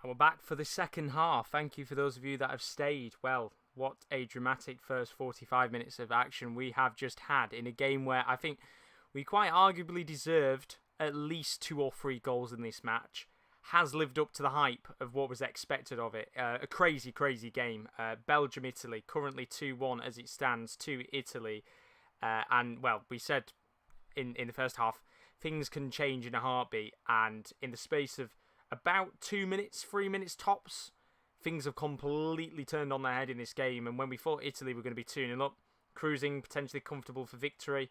And we're back for the second half. Thank you for those of you that have stayed. Well, what a dramatic first 45 minutes of action we have just had in a game where I think we quite arguably deserved at least 2 or 3 goals in this match. Has lived up to the hype of what was expected of it. A crazy, crazy game. Belgium-Italy, currently 2-1 as it stands to Italy. And, well, we said in the first half, things can change in a heartbeat. And in the space of about 2 minutes, 3 minutes tops, things have completely turned on their head in this game. And when we thought Italy were going to be 2-0 up, cruising, potentially comfortable for victory,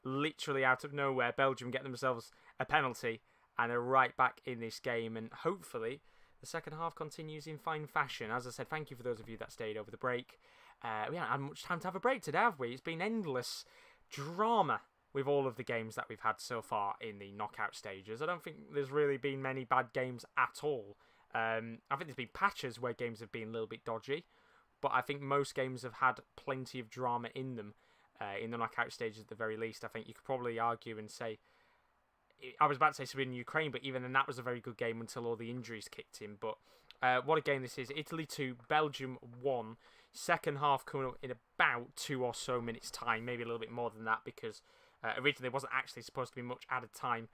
literally out of nowhere, Belgium get themselves a penalty and are right back in this game. And hopefully the second half continues in fine fashion. As I said, thank you for those of you that stayed over the break. We haven't had much time to have a break today, have we? It's been endless drama with all of the games that we've had so far in the knockout stages. I don't think there's really been many bad games at all. I think there's been patches where games have been a little bit dodgy, but I think most games have had plenty of drama in them, in the knockout stages at the very least. I think you could probably argue and say, I was about to say Sweden-Ukraine, but even then that was a very good game until all the injuries kicked in. But what a game this is. Italy 2, Belgium 1. Second half coming up in about 2 or so minutes time, maybe a little bit more than that, because originally there wasn't actually supposed to be much added time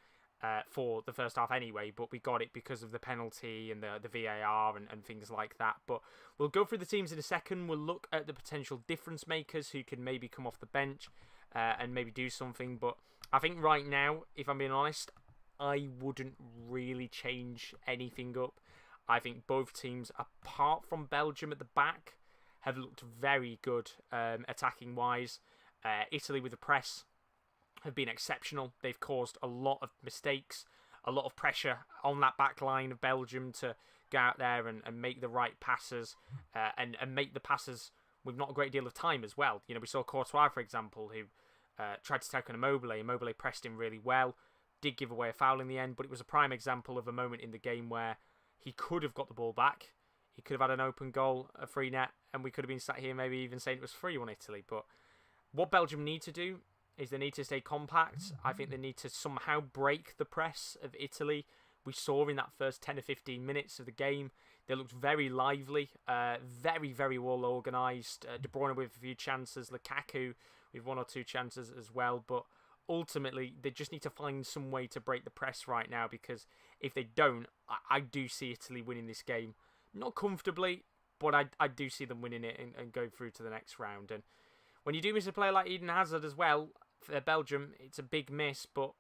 for the first half anyway, but we got it because of the penalty and the VAR and things like that. But we'll go through the teams in a second. We'll look at the potential difference makers who can maybe come off the bench and maybe do something. But I think right now, if I'm being honest, I wouldn't really change anything up. I think both teams, apart from Belgium at the back, have looked very good attacking-wise. Italy with the press have been exceptional. They've caused a lot of mistakes, a lot of pressure on that back line of Belgium to go out there and make the right passes and make the passes with not a great deal of time as well. You know, we saw Courtois, for example, who tried to take on Immobile. Immobile pressed him really well, did give away a foul in the end, but it was a prime example of a moment in the game where he could have got the ball back. He could have had an open goal, a free net, and we could have been sat here maybe even saying it was 3-1 Italy. But what Belgium need to do is they need to stay compact. I think they need to somehow break the press of Italy. We saw in that first 10 or 15 minutes of the game, they looked very lively, very, very well organised. De Bruyne with a few chances, Lukaku with 1 or 2 chances as well. But ultimately, they just need to find some way to break the press right now, because if they don't, I do see Italy winning this game. Not comfortably, but I do see them winning it and going through to the next round. And when you do miss a player like Eden Hazard as well, for Belgium, it's a big miss, but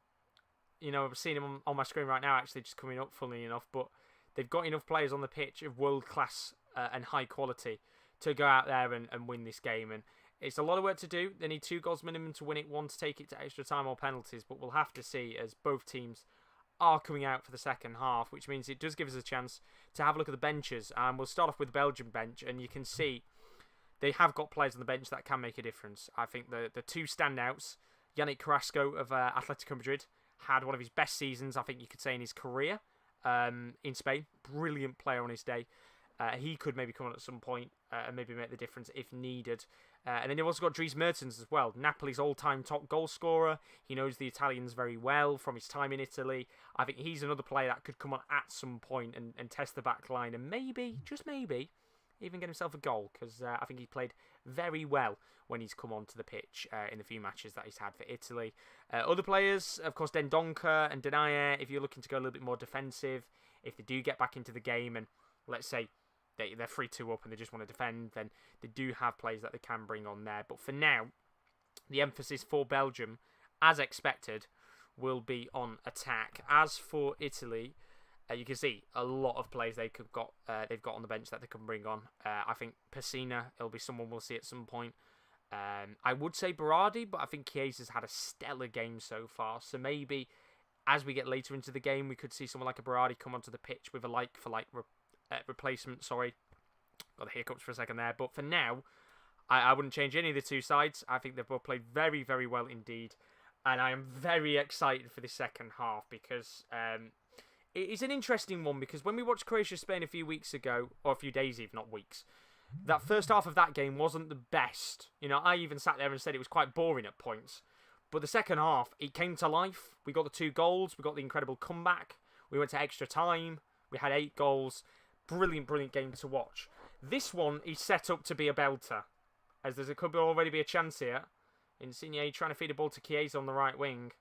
you know, I've seen him on my screen right now, actually just coming up, funnily enough, but they've got enough players on the pitch of world-class and high quality to go out there and win this game. And it's a lot of work to do. They need 2 goals minimum to win it, 1 to take it to extra time or penalties, but we'll have to see, as both teams are coming out for the second half, which means it does give us a chance to have a look at the benches. And we'll start off with the Belgian bench, and you can see they have got players on the bench that can make a difference. I think the 2 standouts, Yannick Carrasco of Atletico Madrid, had one of his best seasons, I think you could say, in his career in Spain. Brilliant player on his day. He could maybe come on at some point and maybe make the difference if needed. And then you've also got Dries Mertens as well, Napoli's all-time top goal scorer. He knows the Italians very well from his time in Italy. I think he's another player that could come on at some point and test the back line and maybe, just maybe, even get himself a goal, because I think he played very well when he's come onto the pitch in the few matches that he's had for Italy. Other players, of course, Dendoncker and Denayer, if you're looking to go a little bit more defensive, if they do get back into the game and let's say they're 3-2 up and they just want to defend, then they do have players that they can bring on there. But for now, the emphasis for Belgium, as expected, will be on attack. As for Italy, you can see a lot of players they've got on the bench that they can bring on. I think Pessina, it'll be someone we'll see at some point. I would say Berardi, but I think Chiesa's had a stellar game so far. So maybe as we get later into the game, we could see someone like a Berardi come onto the pitch with a like-for-like replacement. Sorry, got the hiccups for a second there. But for now, I wouldn't change any of the 2 sides. I think they've both played very, very well indeed. And I am very excited for the second half because it's an interesting one, because when we watched Croatia-Spain a few weeks ago, or a few days even, not weeks, that first half of that game wasn't the best. You know, I even sat there and said it was quite boring at points. But the second half, it came to life. We got the 2 goals. We got the incredible comeback. We went to extra time. We had 8 goals. brilliant, brilliant game to watch. This one is set up to be a belter, as could already be a chance here. Insigne trying to feed a ball to Chiesa on the right wing,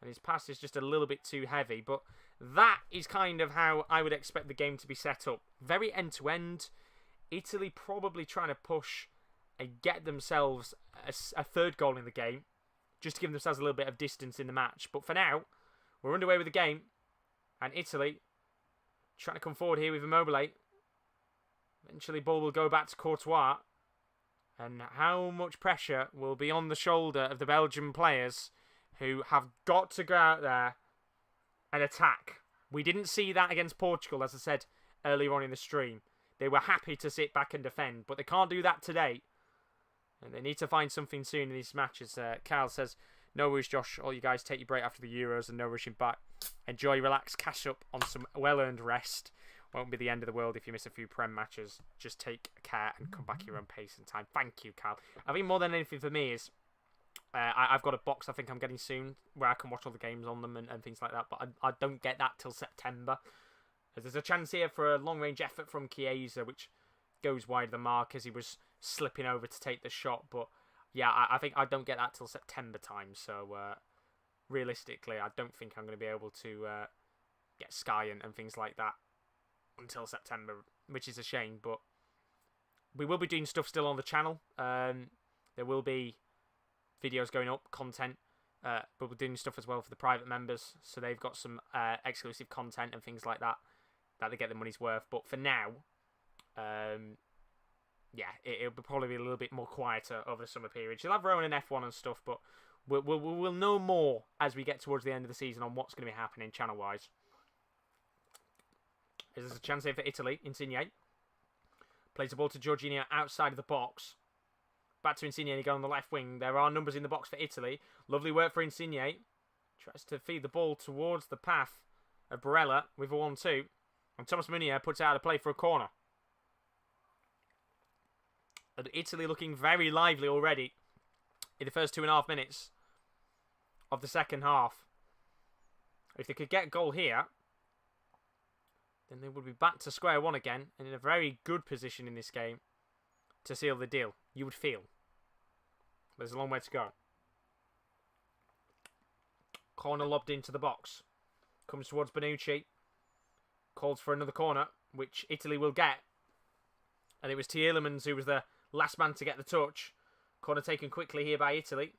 and his pass is just a little bit too heavy, but that is kind of how I would expect the game to be set up. Very end-to-end. Italy probably trying to push and get themselves a third goal in the game, just to give themselves a little bit of distance in the match. But for now, we're underway with the game, and Italy trying to come forward here with Immobile. Eventually, ball will go back to Courtois. And how much pressure will be on the shoulder of the Belgian players who have got to go out there and attack. We didn't see that against Portugal, as I said earlier on in the stream. They were happy to sit back and defend, but they can't do that today. And they need to find something soon in these matches. Carl says, no worries, Josh. All you guys take your break after the Euros and no rushing back. Enjoy, relax, cash up on some well-earned rest. Won't be the end of the world if you miss a few Prem matches. Just take care and come back at your own pace and time. Thank you, Carl. I think more than anything for me is I've got a box I think I'm getting soon where I can watch all the games on them and things like that. But I don't get that till September. As there's a chance here for a long-range effort from Chiesa, which goes wide of the mark as he was slipping over to take the shot. But yeah, I think I don't get that till September time. So realistically, I don't think I'm going to be able to get Sky and things like that until September, which is a shame, but we will be doing stuff still on the channel. There will be videos going up, content, but we're doing stuff as well for the private members, so they've got some exclusive content and things like that they get their money's worth. But for now, yeah, it'll probably be a little bit more quieter over the summer period. You'll have Rowan and F1 and stuff, but we'll know more as we get towards the end of the season on what's going to be happening channel-wise. There's a chance here for Italy. Insigne plays the ball to Jorginho outside of the box. Back to Insigne and he goes on the left wing. There are numbers in the box for Italy. Lovely work for Insigne. Tries to feed the ball towards the path of Barella with a 1-2. And Thomas Meunier puts out a play for a corner. And Italy looking very lively already in the first 2.5 minutes of the second half. If they could get a goal here, then they would be back to square one again and in a very good position in this game to seal the deal, you would feel. There's a long way to go. Corner lobbed into the box. Comes towards Bonucci. Calls for another corner, which Italy will get. And it was Tielemans who was the last man to get the touch. Corner taken quickly here by Italy.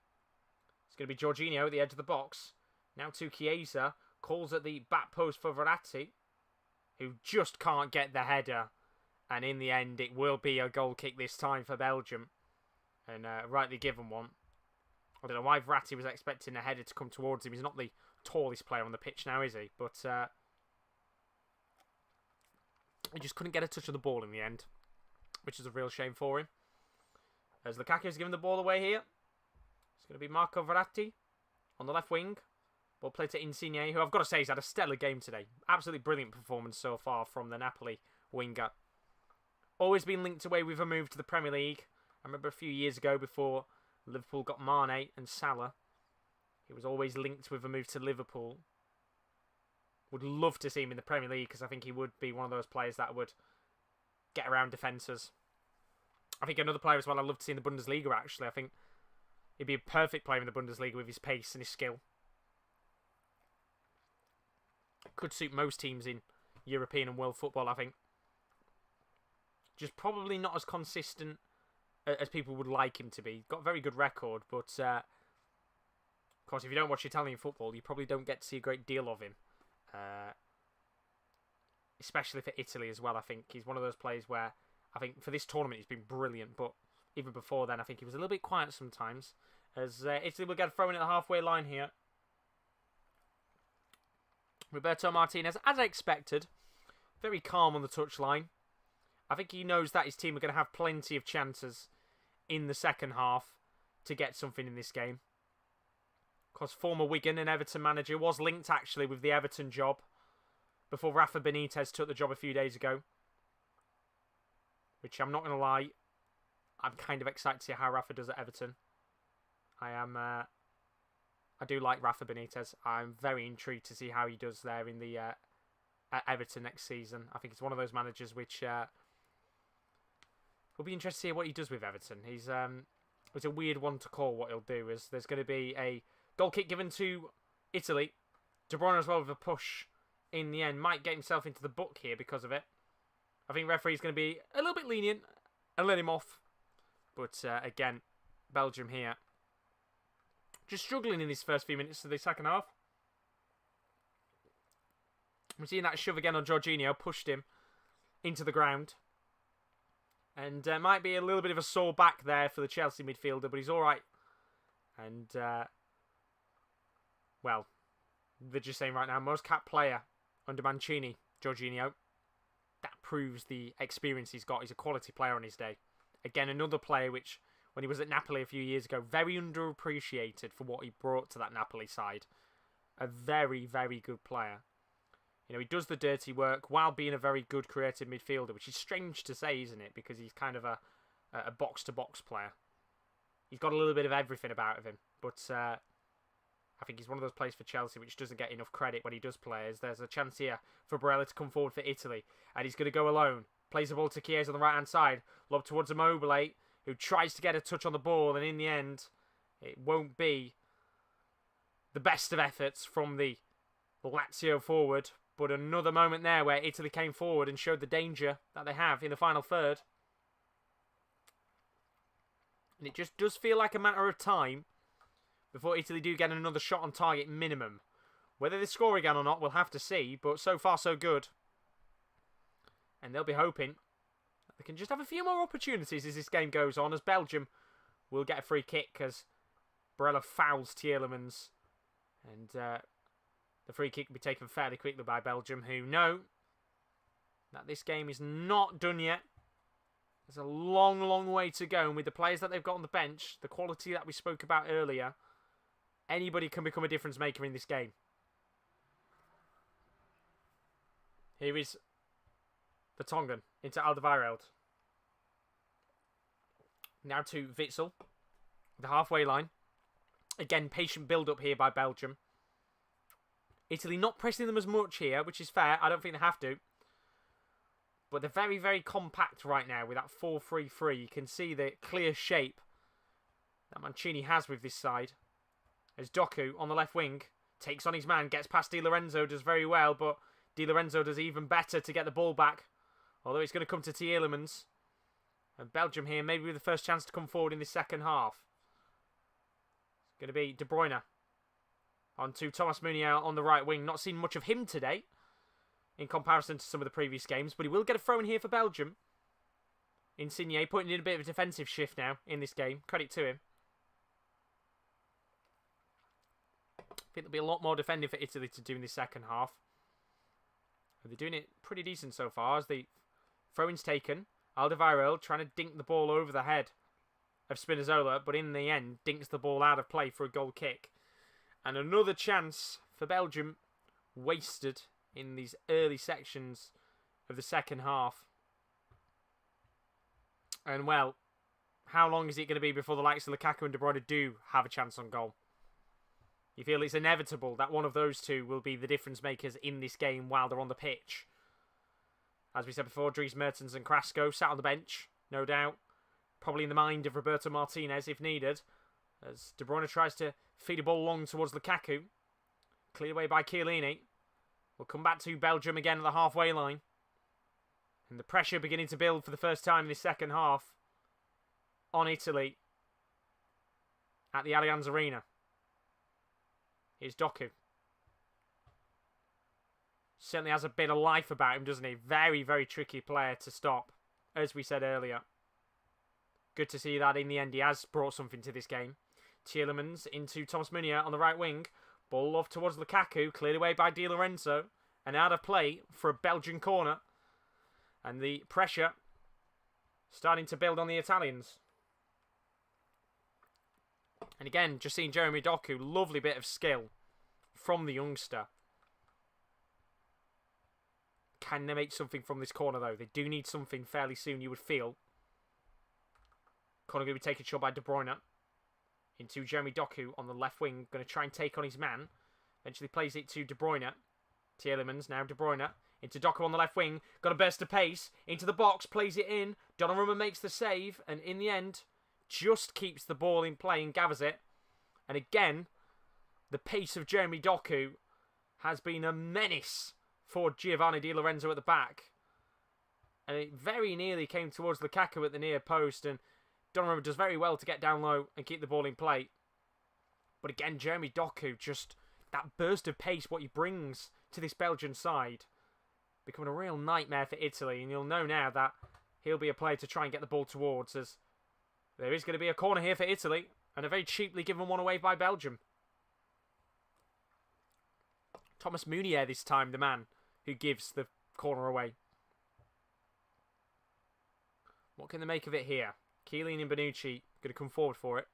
It's going to be Jorginho at the edge of the box. Now to Chiesa. Calls at the back post for Verratti, who just can't get the header. And in the end, it will be a goal kick this time for Belgium. And rightly given one. I don't know why Verratti was expecting a header to come towards him. He's not the tallest player on the pitch now, is he? But he just couldn't get a touch of the ball in the end, which is a real shame for him. As Lukaku's giving the ball away here. It's going to be Marco Verratti on the left wing. Ball played to Insigne, who I've got to say has had a stellar game today. Absolutely brilliant performance so far from the Napoli winger. Always been linked away with a move to the Premier League. I remember a few years ago before Liverpool got Mane and Salah. He was always linked with a move to Liverpool. Would love to see him in the Premier League because I think he would be one of those players that would get around defences. I think another player as well I'd love to see in the Bundesliga actually. I think he'd be a perfect player in the Bundesliga with his pace and his skill. Could suit most teams in European and world football, I think. Just probably not as consistent as people would like him to be. Got a very good record, but of course, if you don't watch Italian football, you probably don't get to see a great deal of him. Especially for Italy as well, I think. He's one of those players where, I think for this tournament, he's been brilliant, but even before then, I think he was a little bit quiet sometimes. As Italy will get thrown at the halfway line here. Roberto Martinez, as I expected, very calm on the touchline. I think he knows that his team are going to have plenty of chances in the second half to get something in this game. Of course, former Wigan and Everton manager was linked actually with the Everton job before Rafa Benitez took the job a few days ago. Which I'm not going to lie, I'm kind of excited to see how Rafa does at Everton. I do like Rafa Benitez. I'm very intrigued to see how he does there in the at Everton next season. I think it's one of those managers which will be interested to see what he does with Everton. It's a weird one to call what he'll do. As there's going to be a goal kick given to Italy. De Bruyne as well with a push in the end. Might get himself into the book here because of it. I think referee's going to be a little bit lenient and let him off. But again, Belgium here just struggling in these first few minutes of the second half. We're seeing that shove again on Jorginho, pushed him into the ground. And might be a little bit of a sore back there for the Chelsea midfielder, but he's all right. And, well, they're just saying right now, most capped player under Mancini, Jorginho. That proves the experience he's got. He's a quality player on his day. Again, another player which, when he was at Napoli a few years ago, very underappreciated for what he brought to that Napoli side. A very, very good player. You know, he does the dirty work while being a very good creative midfielder, which is strange to say, isn't it? Because he's kind of a box-to-box player. He's got a little bit of everything about him. But I think he's one of those players for Chelsea which doesn't get enough credit when he does play. As there's a chance here for Barella to come forward for Italy. And he's going to go alone. Plays the ball to Chiesa on the right-hand side. Lob towards Immobile, who tries to get a touch on the ball. And in the end, it won't be the best of efforts from the Lazio forward. But another moment there where Italy came forward and showed the danger that they have in the final third. And it just does feel like a matter of time before Italy do get another shot on target minimum. Whether they score again or not, we'll have to see. But so far, so good. And they'll be hoping that they can just have a few more opportunities as this game goes on. As Belgium will get a free kick as Barella fouls Tielemans. And the free kick will be taken fairly quickly by Belgium, who know that this game is not done yet. There's a long, long way to go. And with the players that they've got on the bench, the quality that we spoke about earlier, anybody can become a difference maker in this game. Here is the Tongan into Alderweireld. Now to Witsel, the halfway line. Again, patient build-up here by Belgium. Italy not pressing them as much here, which is fair. I don't think they have to. But they're very, very compact right now with that 4-3-3. You can see the clear shape that Mancini has with this side. As Doku on the left wing takes on his man, gets past Di Lorenzo, does very well, but Di Lorenzo does even better to get the ball back. Although it's going to come to Tielemans. And Belgium here, maybe with the first chance to come forward in the second half. It's going to be De Bruyne. On to Thomas Meunier on the right wing. Not seen much of him today in comparison to some of the previous games, but he will get a throw in here for Belgium. Insigne putting in a bit of a defensive shift now in this game. Credit to him. I think there'll be a lot more defending for Italy to do in the second half. They're doing it pretty decent so far as the throw-in's taken. Alderweireld trying to dink the ball over the head of Spinazzola, but in the end dinks the ball out of play for a goal kick. And another chance for Belgium wasted in these early sections of the second half. And well, how long is it going to be before the likes of Lukaku and De Bruyne do have a chance on goal? You feel it's inevitable that one of those two will be the difference makers in this game while they're on the pitch. As we said before, Dries, Mertens and Carrasco sat on the bench, no doubt. Probably in the mind of Roberto Martinez if needed. As De Bruyne tries to feed a ball long towards Lukaku. Cleared away by Chiellini. We'll come back to Belgium again at the halfway line. And the pressure beginning to build for the first time in the second half on Italy at the Allianz Arena. Here's Doku. Certainly has a bit of life about him, doesn't he? Very, very tricky player to stop, as we said earlier. Good to see that in the end he has brought something to this game. Tielemans into Thomas Meunier on the right wing. Ball off towards Lukaku, cleared away by Di Lorenzo. And out of play for a Belgian corner. And the pressure starting to build on the Italians. And again, just seeing Jeremy Doku, lovely bit of skill from the youngster. Can they make something from this corner though? They do need something fairly soon, you would feel. Corner going to be taken shot by De Bruyne. Into Jeremy Doku on the left wing. Going to try and take on his man. Eventually plays it to De Bruyne. Tielemans now De Bruyne. Into Doku on the left wing. Got a burst of pace. Into the box. Plays it in. Donnarumma makes the save. And in the end, just keeps the ball in play and gathers it. And again, the pace of Jeremy Doku has been a menace for Giovanni Di Lorenzo at the back. And it very nearly came towards Lukaku at the near post. And Donnarumma does very well to get down low and keep the ball in play. But again, Jeremy Doku, just that burst of pace, what he brings to this Belgian side, becoming a real nightmare for Italy. And you'll know now that he'll be a player to try and get the ball towards, as there is going to be a corner here for Italy. And a very cheaply given one away by Belgium. Thomas Meunier this time, the man who gives the corner away. What can they make of it here? Chiellini and Bonucci going to come forward for it.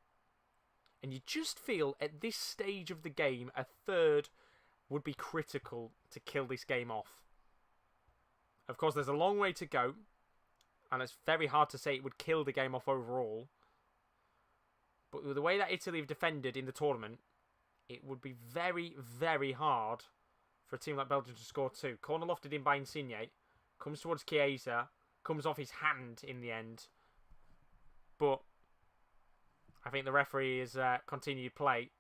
And you just feel at this stage of the game, a third would be critical to kill this game off. Of course, there's a long way to go. And it's very hard to say it would kill the game off overall. But with the way that Italy have defended in the tournament, it would be very, very hard for a team like Belgium to score two. Corner lofted in by Insigne. Comes towards Chiesa. Comes off his hand in the end. But I think the referee has continued play.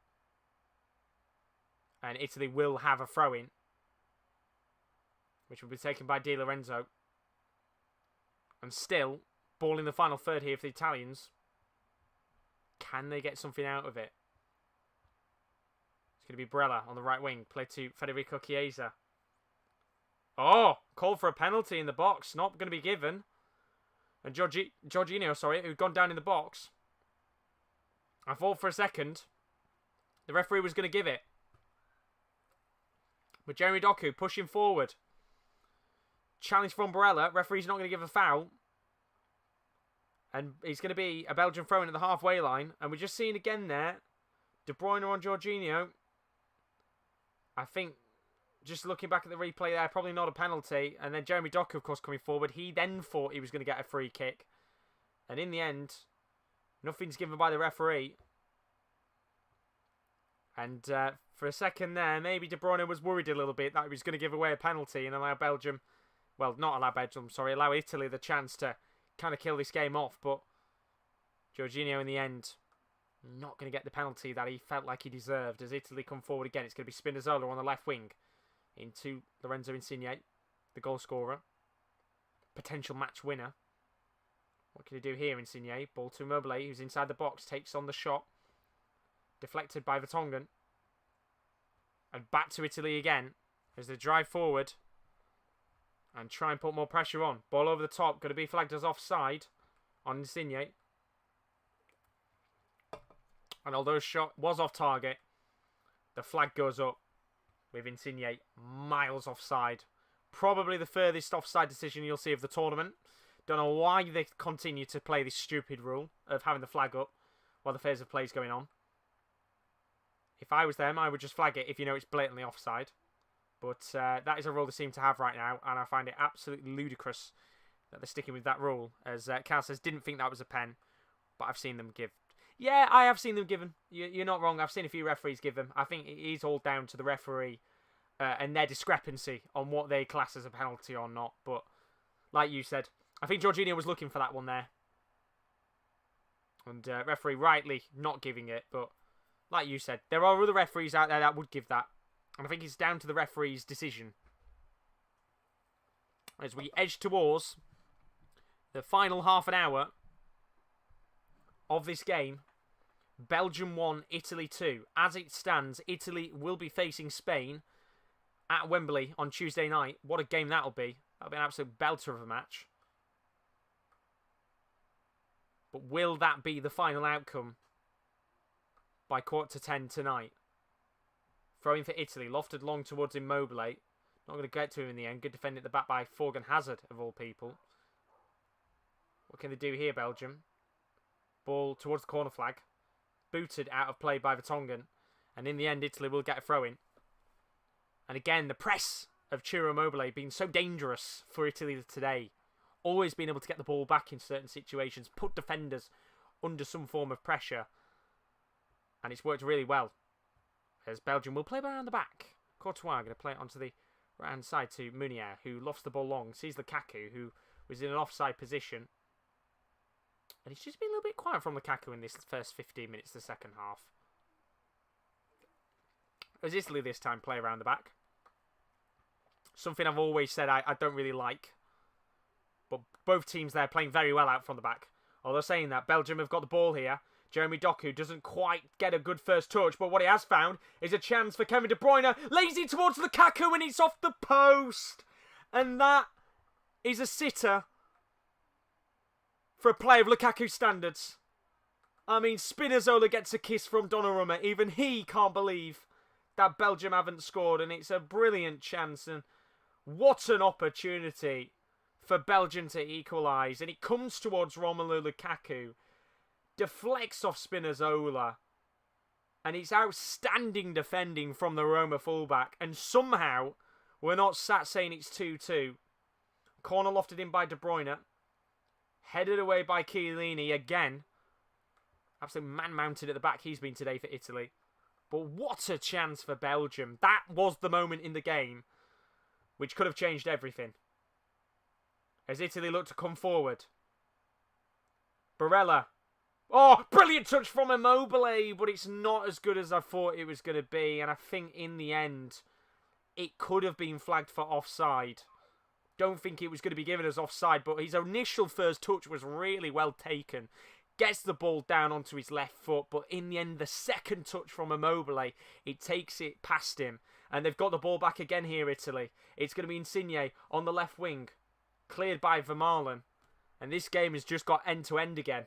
And Italy will have a throw-in, which will be taken by Di Lorenzo. And still, ball in the final third here for the Italians. Can they get something out of it? It's going to be Brella on the right wing. Play to Federico Chiesa. Oh! Called for a penalty in the box. Not going to be given. And Jorginho, who'd gone down in the box. I thought for a second the referee was going to give it. But Jeremy Doku pushing forward. Challenge from Barella. Referee's not going to give a foul. And it's going to be a Belgian throw-in at the halfway line. And we're just seeing again there. De Bruyne on Jorginho. I think, just looking back at the replay there, probably not a penalty. And then Jeremy Doku, of course, coming forward. He then thought he was going to get a free kick. And in the end, nothing's given by the referee. And for a second there, maybe De Bruyne was worried a little bit that he was going to give away a penalty and allow Belgium, well, not allow Belgium, sorry, allow Italy the chance to kind of kill this game off. But Jorginho in the end, not going to get the penalty that he felt like he deserved. As Italy come forward again, it's going to be Spinazzola on the left wing into Lorenzo Insigne, the goal scorer. Potential match winner. What can he do here, Insigne? Ball to Immobile, who's inside the box, takes on the shot. Deflected by Vertonghen. And back to Italy again as they drive forward and try and put more pressure on. Ball over the top, going to be flagged as offside on Insigne. And although the shot was off target, the flag goes up with Insigne miles offside. Probably the furthest offside decision you'll see of the tournament. Don't know why they continue to play this stupid rule of having the flag up while the phase of play is going on. If I was them, I would just flag it if you know it's blatantly offside. But that is a rule they seem to have right now, and I find it absolutely ludicrous that they're sticking with that rule. As Cal says, didn't think that was a pen, but I've seen them give. Yeah, I have seen them given. You're not wrong. I've seen a few referees give them. I think it is all down to the referee and their discrepancy on what they class as a penalty or not. But like you said, I think Jorginho was looking for that one there. And referee rightly not giving it, but like you said, there are other referees out there that would give that. And I think it's down to the referee's decision. As we edge towards the final half an hour of this game, Belgium 1, Italy 2. As it stands, Italy will be facing Spain at Wembley on Tuesday night. What a game that'll be. That'll be an absolute belter of a match. But will that be the final outcome by 9:45 tonight? Throwing for Italy, lofted long towards Immobile. Not going to get to him in the end. Good defending at the back by Bruyne and Hazard, of all people. What can they do here, Belgium? Ball towards the corner flag. Booted out of play by Vertonghen. And in the end, Italy will get a throw-in. And again, the press of Ciro Immobile being so dangerous for Italy today. Always being able to get the ball back in certain situations. Put defenders under some form of pressure. And it's worked really well. As Belgium will play around the back. Courtois going to play it onto the Right hand side to Meunier, who lofts the ball long. Sees Lukaku, who was in an offside position. And he's just been a little bit quiet from Lukaku in this first 15 minutes of the second half. As Italy this time play around the back. Something I've always said I don't really like. But both teams there playing very well out from the back. Although saying that, Belgium have got the ball here. Jeremy Doku doesn't quite get a good first touch, but what he has found is a chance for Kevin De Bruyne. Lays it towards Lukaku and it's off the post. And that is a sitter for a play of Lukaku standards. I mean, Spinazzola gets a kiss from Donnarumma. Even he can't believe that Belgium haven't scored, and it's a brilliant chance. And what an opportunity for Belgium to equalise. And it comes towards Romelu Lukaku. Deflects off Spinazzola. And it's outstanding defending from the Roma fullback. And somehow, we're not sat saying it's 2-2. Corner lofted in by De Bruyne. Headed away by Chiellini again. Absolutely man-mounted at the back he's been today for Italy. But what a chance for Belgium. That was the moment in the game which could have changed everything. As Italy look to come forward. Barella. Oh, brilliant touch from Immobile, but it's not as good as I thought it was going to be. And I think in the end, it could have been flagged for offside. Don't think it was going to be given as offside, but his initial first touch was really well taken. Gets the ball down onto his left foot, but in the end, the second touch from Immobile, it takes it past him. And they've got the ball back again here, Italy. It's going to be Insigne on the left wing. Cleared by Vermaelen. And this game has just got end-to-end again.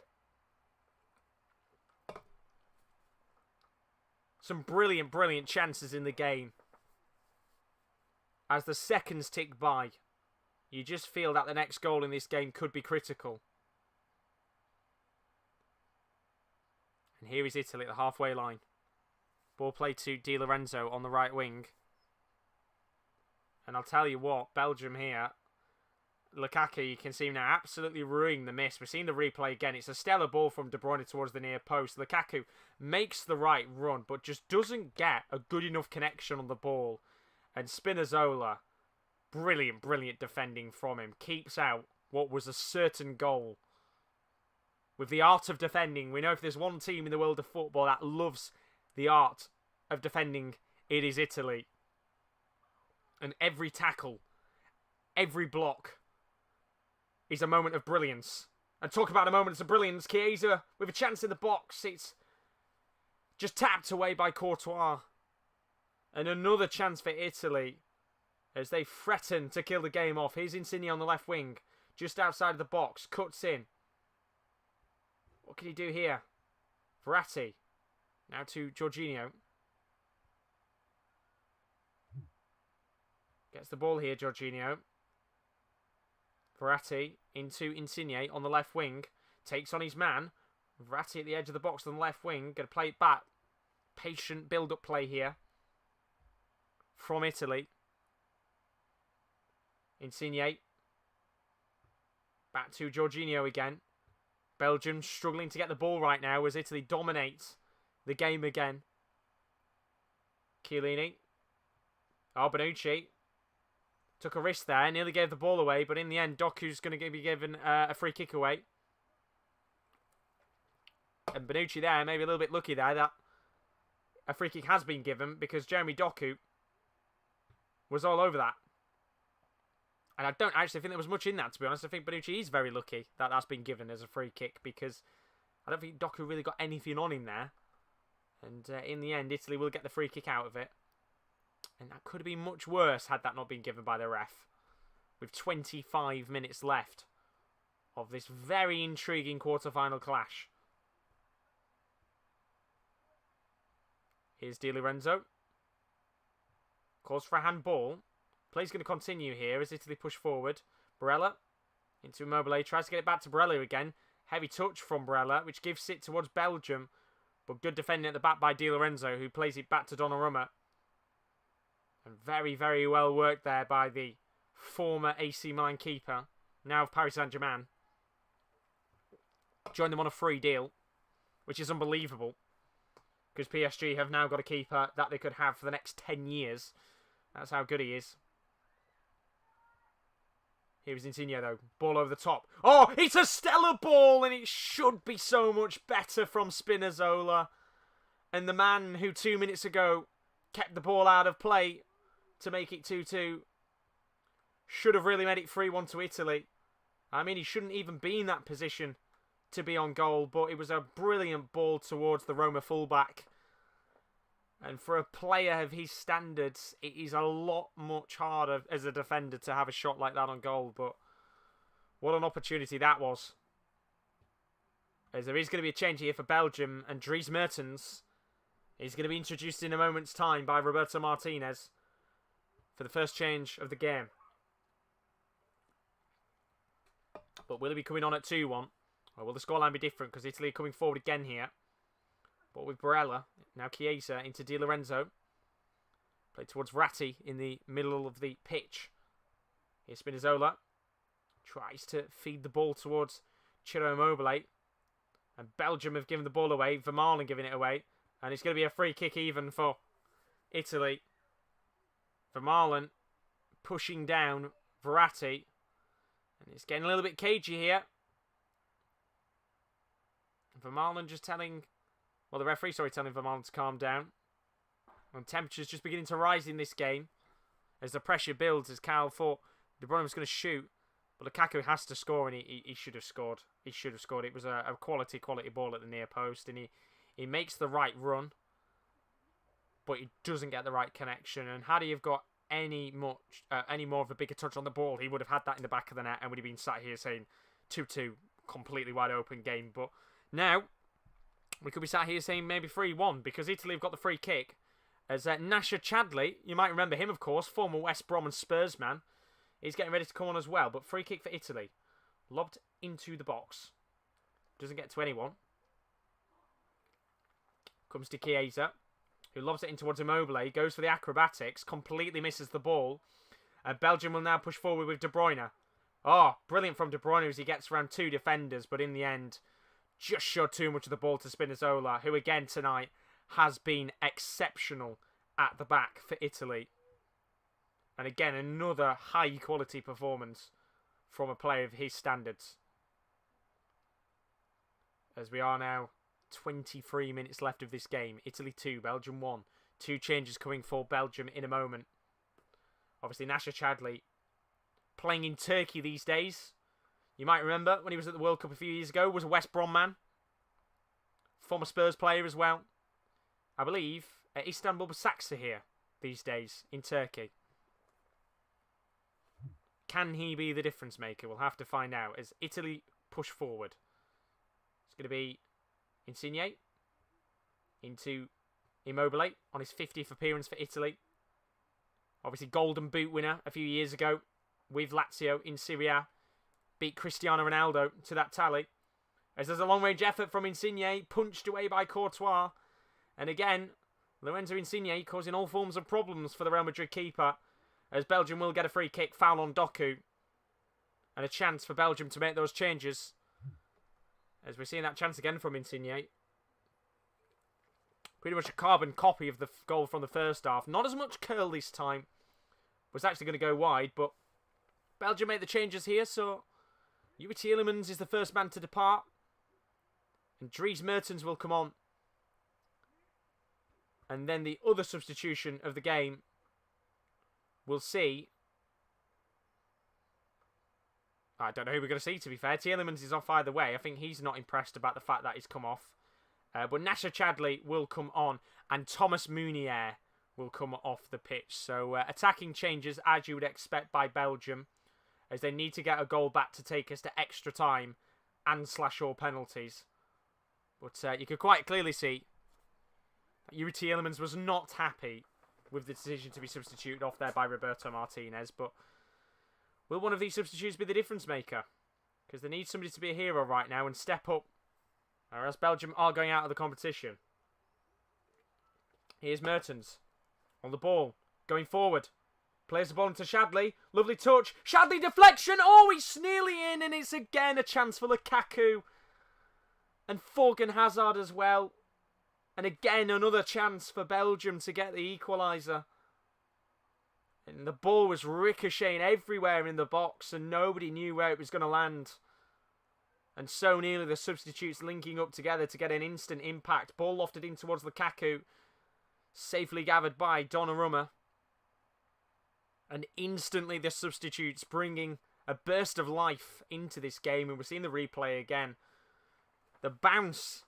Some brilliant, brilliant chances in the game. As the seconds tick by, you just feel that the next goal in this game could be critical. And here is Italy at the halfway line. Ball play to Di Lorenzo on the right wing. And I'll tell you what, Belgium here, Lukaku, you can see him now absolutely ruining the miss. We've seen the replay again. It's a stellar ball from De Bruyne towards the near post. Lukaku makes the right run, but just doesn't get a good enough connection on the ball. And Spinazzola, brilliant, brilliant defending from him. Keeps out what was a certain goal. With the art of defending, we know if there's one team in the world of football that loves the art of defending, it is Italy. And every tackle, every block is a moment of brilliance. And talk about a moment of brilliance, Chiesa with a chance in the box. It's just tapped away by Courtois. And another chance for Italy as they threaten to kill the game off. Here's Insigne on the left wing, just outside of the box, cuts in. What can he do here? Verratti. Now to Jorginho. Gets the ball here, Jorginho. Verratti into Insigne on the left wing. Takes on his man. Verratti at the edge of the box on the left wing. Going to play it back. Patient build-up play here. From Italy. Insigne. Back to Jorginho again. Belgium struggling to get the ball right now as Italy dominates the game again. Chiellini. Oh, Bonucci. Took a risk there. Nearly gave the ball away. But in the end, Doku's going to be given a free kick away. And Bonucci there, maybe a little bit lucky there that a free kick has been given. Because Jeremy Doku was all over that. And I don't actually think there was much in that, to be honest. I think Bonucci is very lucky that that's been given as a free kick. Because I don't think Doku really got anything on him there. And in the end, Italy will get the free kick out of it. And that could have been much worse had that not been given by the ref. With 25 minutes left of this very intriguing quarter-final clash. Here's Di Lorenzo. Calls for a handball. Play's going to continue here as Italy push forward. Barella into Immobile. Tries to get it back to Barella again. Heavy touch from Barella, which gives it towards Belgium. But good defending at the back by Di Lorenzo, who plays it back to Donnarumma. And very, very well worked there by the former AC Milan keeper, now of Paris Saint-Germain. Joined them on a free deal, which is unbelievable. Because PSG have now got a keeper that they could have for the next 10 years. That's how good he is. Here is Insigne, though. Ball over the top. Oh, it's a stellar ball, and it should be so much better from Spinazzola. And the man who 2 minutes ago kept the ball out of play to make it 2-2 should have really made it 3-1 to Italy. I mean, he shouldn't even be in that position to be on goal, but it was a brilliant ball towards the Roma fullback. And for a player of his standards, it is a lot much harder as a defender to have a shot like that on goal. But what an opportunity that was. As there is going to be a change here for Belgium, and Dries Mertens is going to be introduced in a moment's time by Roberto Martinez for the first change of the game. But will he be coming on at 2-1? Or will the scoreline be different because Italy are coming forward again here? But with Barella, now Chiesa into Di Lorenzo. Played towards Ratti in the middle of the pitch. Here's Spinazzola. Tries to feed the ball towards Ciro Immobile. And Belgium have given the ball away. Vermaelen giving it away. And it's going to be a free kick even for Italy. Vermaelen pushing down Verratti. And it's getting a little bit cagey here. Vermaelen just telling... Well, the referee, telling Vermaelen to calm down. And temperature's just beginning to rise in this game. As the pressure builds, as Cal thought De Bruyne was going to shoot. But Lukaku has to score, and he should have scored. He should have scored. It was a quality ball at the near post. And he makes the right run. But he doesn't get the right connection. And had he have got any more of a bigger touch on the ball, he would have had that in the back of the net and would have been sat here saying 2-2, completely wide open game. But now... we could be sat here saying maybe 3-1 because Italy have got the free kick. As Nasher Chadley, you might remember him, of course, former West Brom and Spurs man. He's getting ready to come on as well. But free kick for Italy. Lobbed into the box. Doesn't get to anyone. Comes to Chiesa, who lobs it in towards Immobile. Goes for the acrobatics. Completely misses the ball. And Belgium will now push forward with De Bruyne. Oh, brilliant from De Bruyne as he gets around 2 defenders. But in the end... just showed too much of the ball to Spinazzola, who again tonight has been exceptional at the back for Italy. And again, another high-quality performance from a player of his standards. As we are now 23 minutes left of this game. Italy 2, Belgium 1. 2 changes coming for Belgium in a moment. Obviously, Nasher Chadley playing in Turkey these days. You might remember when he was at the World Cup a few years ago, was a West Brom man. Former Spurs player as well. I believe at Istanbul Basaksehir here these days in Turkey. Can he be the difference maker? We'll have to find out as Italy push forward. It's going to be Insigne into Immobile on his 50th appearance for Italy. Obviously Golden Boot winner a few years ago with Lazio in Serie A. Beat Cristiano Ronaldo to that tally. As there's a long-range effort from Insigne, punched away by Courtois. And again, Lorenzo Insigne causing all forms of problems for the Real Madrid keeper. As Belgium will get a free kick, foul on Doku. And a chance for Belgium to make those changes. As we're seeing that chance again from Insigne. Pretty much a carbon copy of the goal from the first half. Not as much curl this time. Was actually going to go wide, but Belgium made the changes here, so... Yuri Tielemans is the first man to depart. And Dries Mertens will come on. And then the other substitution of the game, we'll see. I don't know who we're going to see, to be fair. Tielemans is off either way. I think he's not impressed about the fact that he's come off. But Nasser Chadley will come on. And Thomas Meunier will come off the pitch. So attacking changes, as you would expect by Belgium. As they need to get a goal back to take us to extra time and / all penalties. But you could quite clearly see that Yuri Tielemans was not happy with the decision to be substituted off there by Roberto Martinez. But will one of these substitutes be the difference maker? Because they need somebody to be a hero right now and step up. Or else Belgium are going out of the competition. Here's Mertens on the ball, going forward. Plays the ball into Chadley. Lovely touch. Chadley deflection. Oh, he's nearly in. And it's again a chance for Lukaku. And Thorgan Hazard as well. And again, another chance for Belgium to get the equaliser. And the ball was ricocheting everywhere in the box and nobody knew where it was going to land. And so nearly the substitutes linking up together to get an instant impact. Ball lofted in towards Lukaku. Safely gathered by Donnarumma. And instantly the substitutes bringing a burst of life into this game. And we're seeing the replay again. The bounce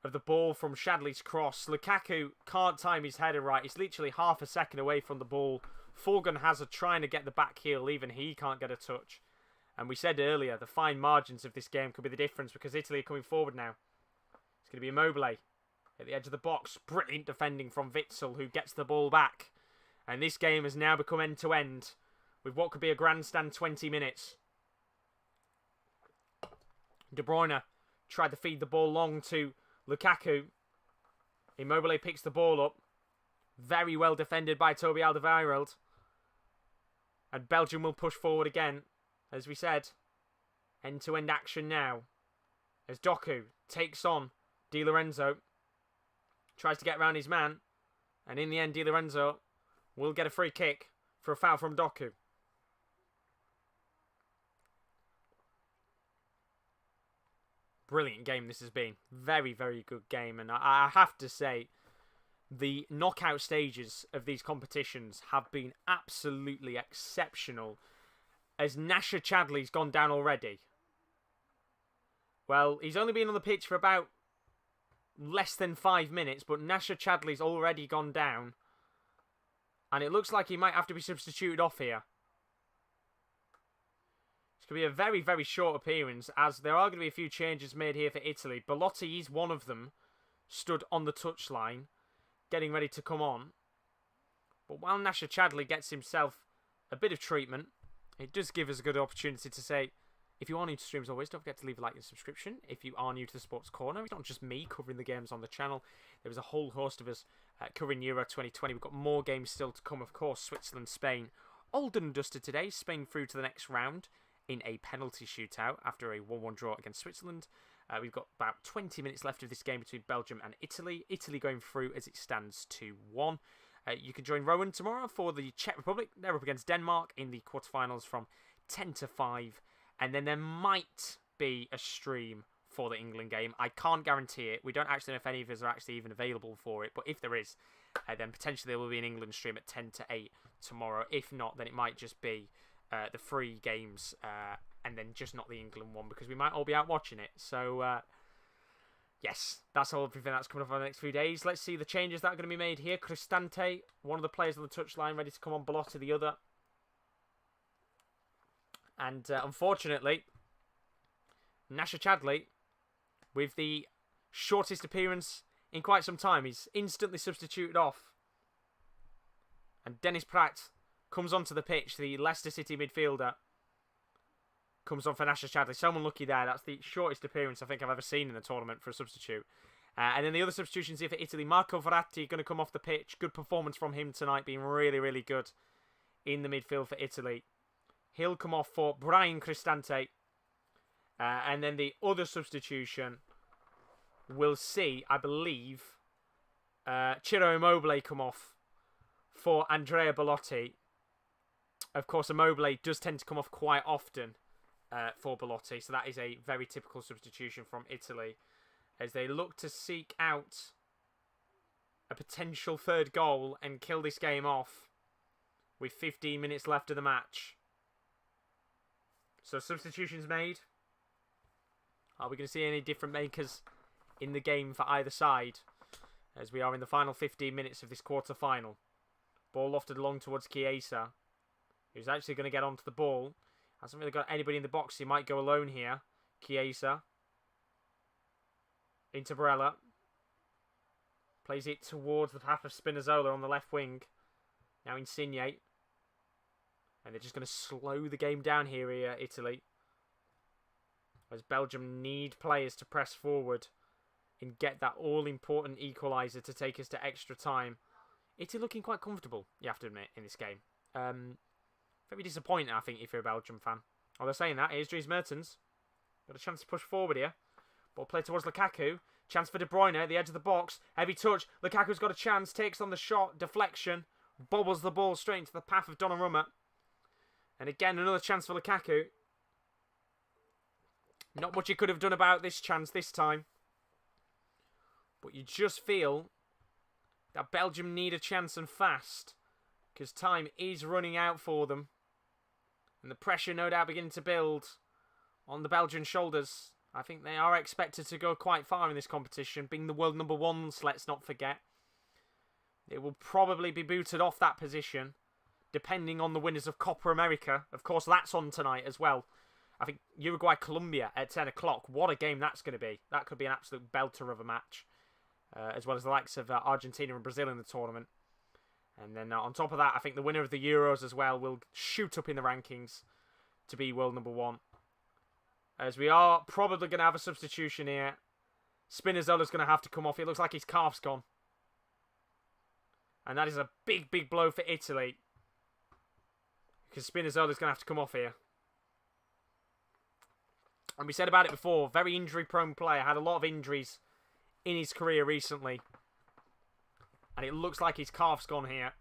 of the ball from Shadley's cross. Lukaku can't time his header right. He's literally half a second away from the ball. Forgan Hazard trying to get the back heel. Even he can't get a touch. And we said earlier, the fine margins of this game could be the difference because Italy are coming forward now. It's going to be Immobile at the edge of the box. Brilliant defending from Witsel, who gets the ball back. And this game has now become end-to-end with what could be a grandstand 20 minutes. De Bruyne tried to feed the ball long to Lukaku. Immobile picks the ball up. Very well defended by Toby Alderweireld. And Belgium will push forward again. As we said, end-to-end action now. As Doku takes on Di Lorenzo. Tries to get around his man. And in the end, Di Lorenzo will get a free kick for a foul from Doku. Brilliant game this has been. Very, very good game. And I have to say, the knockout stages of these competitions have been absolutely exceptional. As Nasher Chadley's gone down already. Well, he's only been on the pitch for about less than 5 minutes, but Nasher Chadley's already gone down. And it looks like he might have to be substituted off here. It's going to be a very, very short appearance, as there are going to be a few changes made here for Italy. Belotti is one of them, stood on the touchline, getting ready to come on. But while Nasher Chadley gets himself a bit of treatment, it does give us a good opportunity to say, if you are new to streams always, don't forget to leave a like and subscription. If you are new to the Sports Corner, it's not just me covering the games on the channel. There was a whole host of us covering Euro 2020. We've got more games still to come, of course. Switzerland, Spain, all done and dusted today. Spain through to the next round in a penalty shootout after a 1-1 draw against Switzerland. We've got about 20 minutes left of this game between Belgium and Italy. Italy going through as it stands 2-1. You can join Rowan tomorrow for the Czech Republic. They're up against Denmark in the quarterfinals from 10 to 5. And then there might be a stream for the England game. I can't guarantee it. We don't actually know if any of us are actually even available for it. But if there is, then potentially there will be an England stream at 10 to 8 tomorrow. If not, then it might just be the free games and then just not the England one because we might all be out watching it. So... yes, that's all everything that's coming up over the next few days. Let's see the changes that are going to be made here. Cristante, one of the players on the touchline, ready to come on. Belotti, the other. And unfortunately, Nasher Chadley, with the shortest appearance in quite some time, he's instantly substituted off. And Dennis Pratt comes onto the pitch, the Leicester City midfielder. Comes on for Nasher Chadley. So unlucky there. That's the shortest appearance I think I've ever seen in the tournament for a substitute. And then the other substitutions here for Italy. Marco Verratti going to come off the pitch. Good performance from him tonight, being really, really good in the midfield for Italy. He'll come off for Bryan Cristante. And then the other substitution we'll see, I believe, Ciro Immobile come off for Andrea Belotti. Of course, Immobile does tend to come off quite often for Belotti, so that is a very typical substitution from Italy as they look to seek out a potential third goal and kill this game off with 15 minutes left of the match. So substitutions made. Are we going to see any different makers in the game for either side as we are in the final 15 minutes of this quarter-final? Ball lofted along towards Chiesa, who's actually going to get onto the ball. Hasn't really got anybody in the box. He might go alone here. Chiesa. Into Barella. Plays it towards the path of Spinazzola on the left wing. Now Insigne. And they're just going to slow the game down here, Italy. As Belgium need players to press forward and get that all-important equaliser to take us to extra time. Italy looking quite comfortable, you have to admit, in this game. Very disappointing, I think, if you're a Belgium fan. Although saying that, here's Dries Mertens. Got a chance to push forward here. Ball played towards Lukaku. Chance for De Bruyne at the edge of the box. Heavy touch. Lukaku's got a chance. Takes on the shot. Deflection. Bobbles the ball straight into the path of Donnarumma. And again, another chance for Lukaku. Not much you could have done about this chance this time. But you just feel that Belgium need a chance and fast. Because time is running out for them. And the pressure no doubt beginning to build on the Belgian shoulders. I think they are expected to go quite far in this competition. Being the world number ones, let's not forget. They will probably be booted off that position, depending on the winners of Copa America. Of course, that's on tonight as well. I think Uruguay-Colombia at 10 o'clock. What a game that's going to be. That could be an absolute belter of a match. As well as the likes of Argentina and Brazil in the tournament. And then on top of that, I think the winner of the Euros as well will shoot up in the rankings to be world number one. As we are probably going to have a substitution here. Spinazzola's going to have to come off. It looks like his calf's gone. And that is a big, big blow for Italy. Because Spinazzola's going to have to come off here. And we said about it before, very injury-prone player. Had a lot of injuries in his career recently. And it looks like his calf's gone here.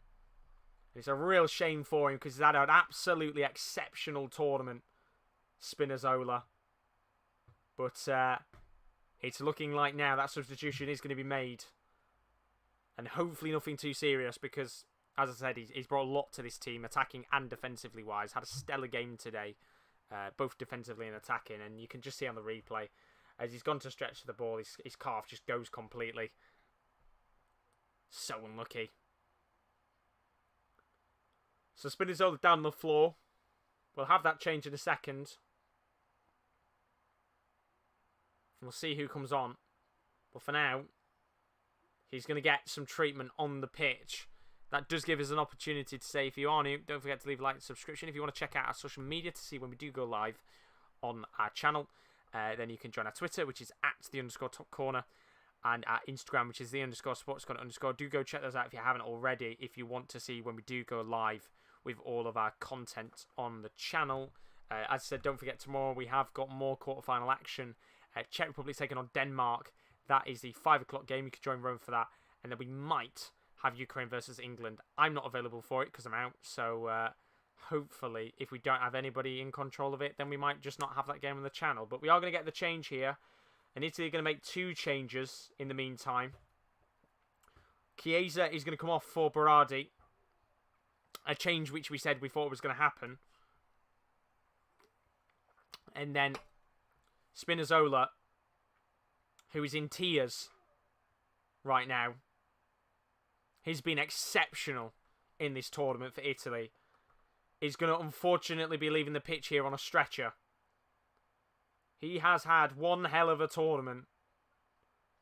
It's a real shame for him because he's had an absolutely exceptional tournament, Spinazzola. But it's looking like now that substitution is going to be made. And hopefully nothing too serious because, as I said, he's brought a lot to this team, attacking and defensively wise. Had a stellar game today, both defensively and attacking. And you can just see on the replay, as he's gone to stretch the ball, his calf just goes completely. So unlucky. So Spinazzola down on the floor. We'll have that change in a second. We'll see who comes on. But for now, he's going to get some treatment on the pitch. That does give us an opportunity to say, if you are new, don't forget to leave a like and subscription. If you want to check out our social media to see when we do go live on our channel, then you can join our Twitter, which is @the_top corner, and our Instagram, which is _sportscorner_. Do go check those out if you haven't already, if you want to see when we do go live with all of our content on the channel. As I said, don't forget, tomorrow we have got more quarterfinal action. Czech Republic taking on Denmark. That is the 5 o'clock game. You can join Rome for that. And then we might have Ukraine versus England. I'm not available for it because I'm out. So hopefully, if we don't have anybody in control of it, then we might just not have that game on the channel. But we are going to get the change here. And Italy are going to make 2 changes in the meantime. Chiesa is going to come off for Berardi. A change which we said we thought was going to happen. And then Spinazzola, who is in tears right now. He's been exceptional in this tournament for Italy. Is going to unfortunately be leaving the pitch here on a stretcher. He has had one hell of a tournament.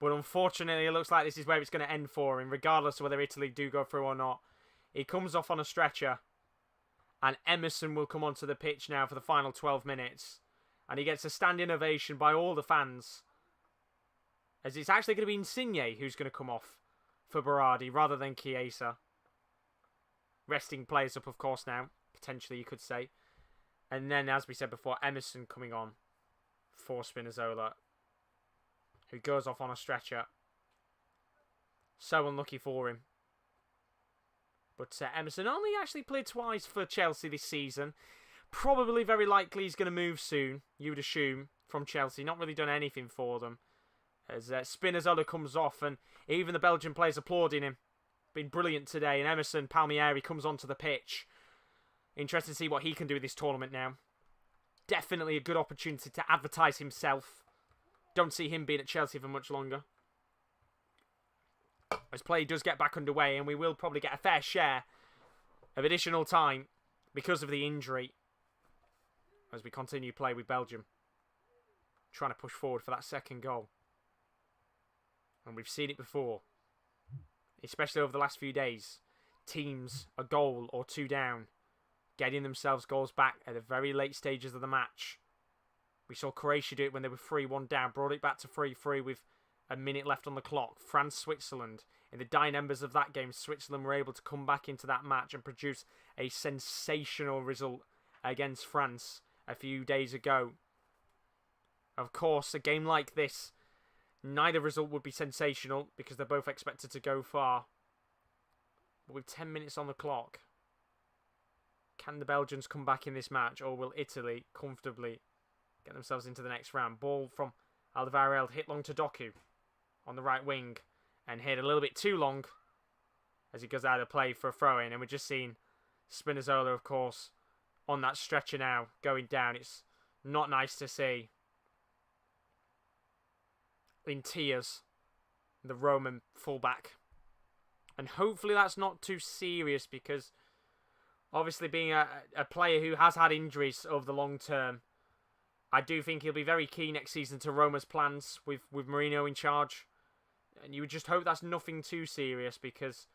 But unfortunately, it looks like this is where it's going to end for him, regardless of whether Italy do go through or not. He comes off on a stretcher. And Emerson will come onto the pitch now for the final 12 minutes. And he gets a standing ovation by all the fans. As it's actually going to be Insigne who's going to come off for Berardi rather than Chiesa. Resting players up, of course, now. Potentially, you could say. And then, as we said before, Emerson coming on for Spinazzola, who goes off on a stretcher. So unlucky for him. But Emerson only actually played twice for Chelsea this season. Probably very likely he's going to move soon, you would assume, from Chelsea. Not really done anything for them. As Spinazzola comes off, and even the Belgian players applauding him. Been brilliant today. And Emerson Palmieri comes onto the pitch. Interested to see what he can do with this tournament now. Definitely a good opportunity to advertise himself. Don't see him being at Chelsea for much longer. As play does get back underway, and we will probably get a fair share of additional time because of the injury as we continue play with Belgium. Trying to push forward for that second goal. And we've seen it before. Especially over the last few days. Teams a goal or 2 down. Getting themselves goals back at the very late stages of the match. We saw Croatia do it when they were 3-1 down. Brought it back to 3-3 with a minute left on the clock. France-Switzerland. In the dying embers of that game, Switzerland were able to come back into that match and produce a sensational result against France a few days ago. Of course, a game like this, neither result would be sensational because they're both expected to go far. But with 10 minutes on the clock, can the Belgians come back in this match, or will Italy comfortably get themselves into the next round? Ball from Alderweireld, hit long to Doku on the right wing, and hit a little bit too long as he goes out of play for a throw-in. And we're just seeing Spinazzola, of course, on that stretcher now, going down. It's not nice to see. In tears, the Roman fullback. And hopefully that's not too serious, because obviously being a player who has had injuries over the long term, I do think he'll be very key next season to Roma's plans with Mourinho in charge. And you would just hope that's nothing too serious, because,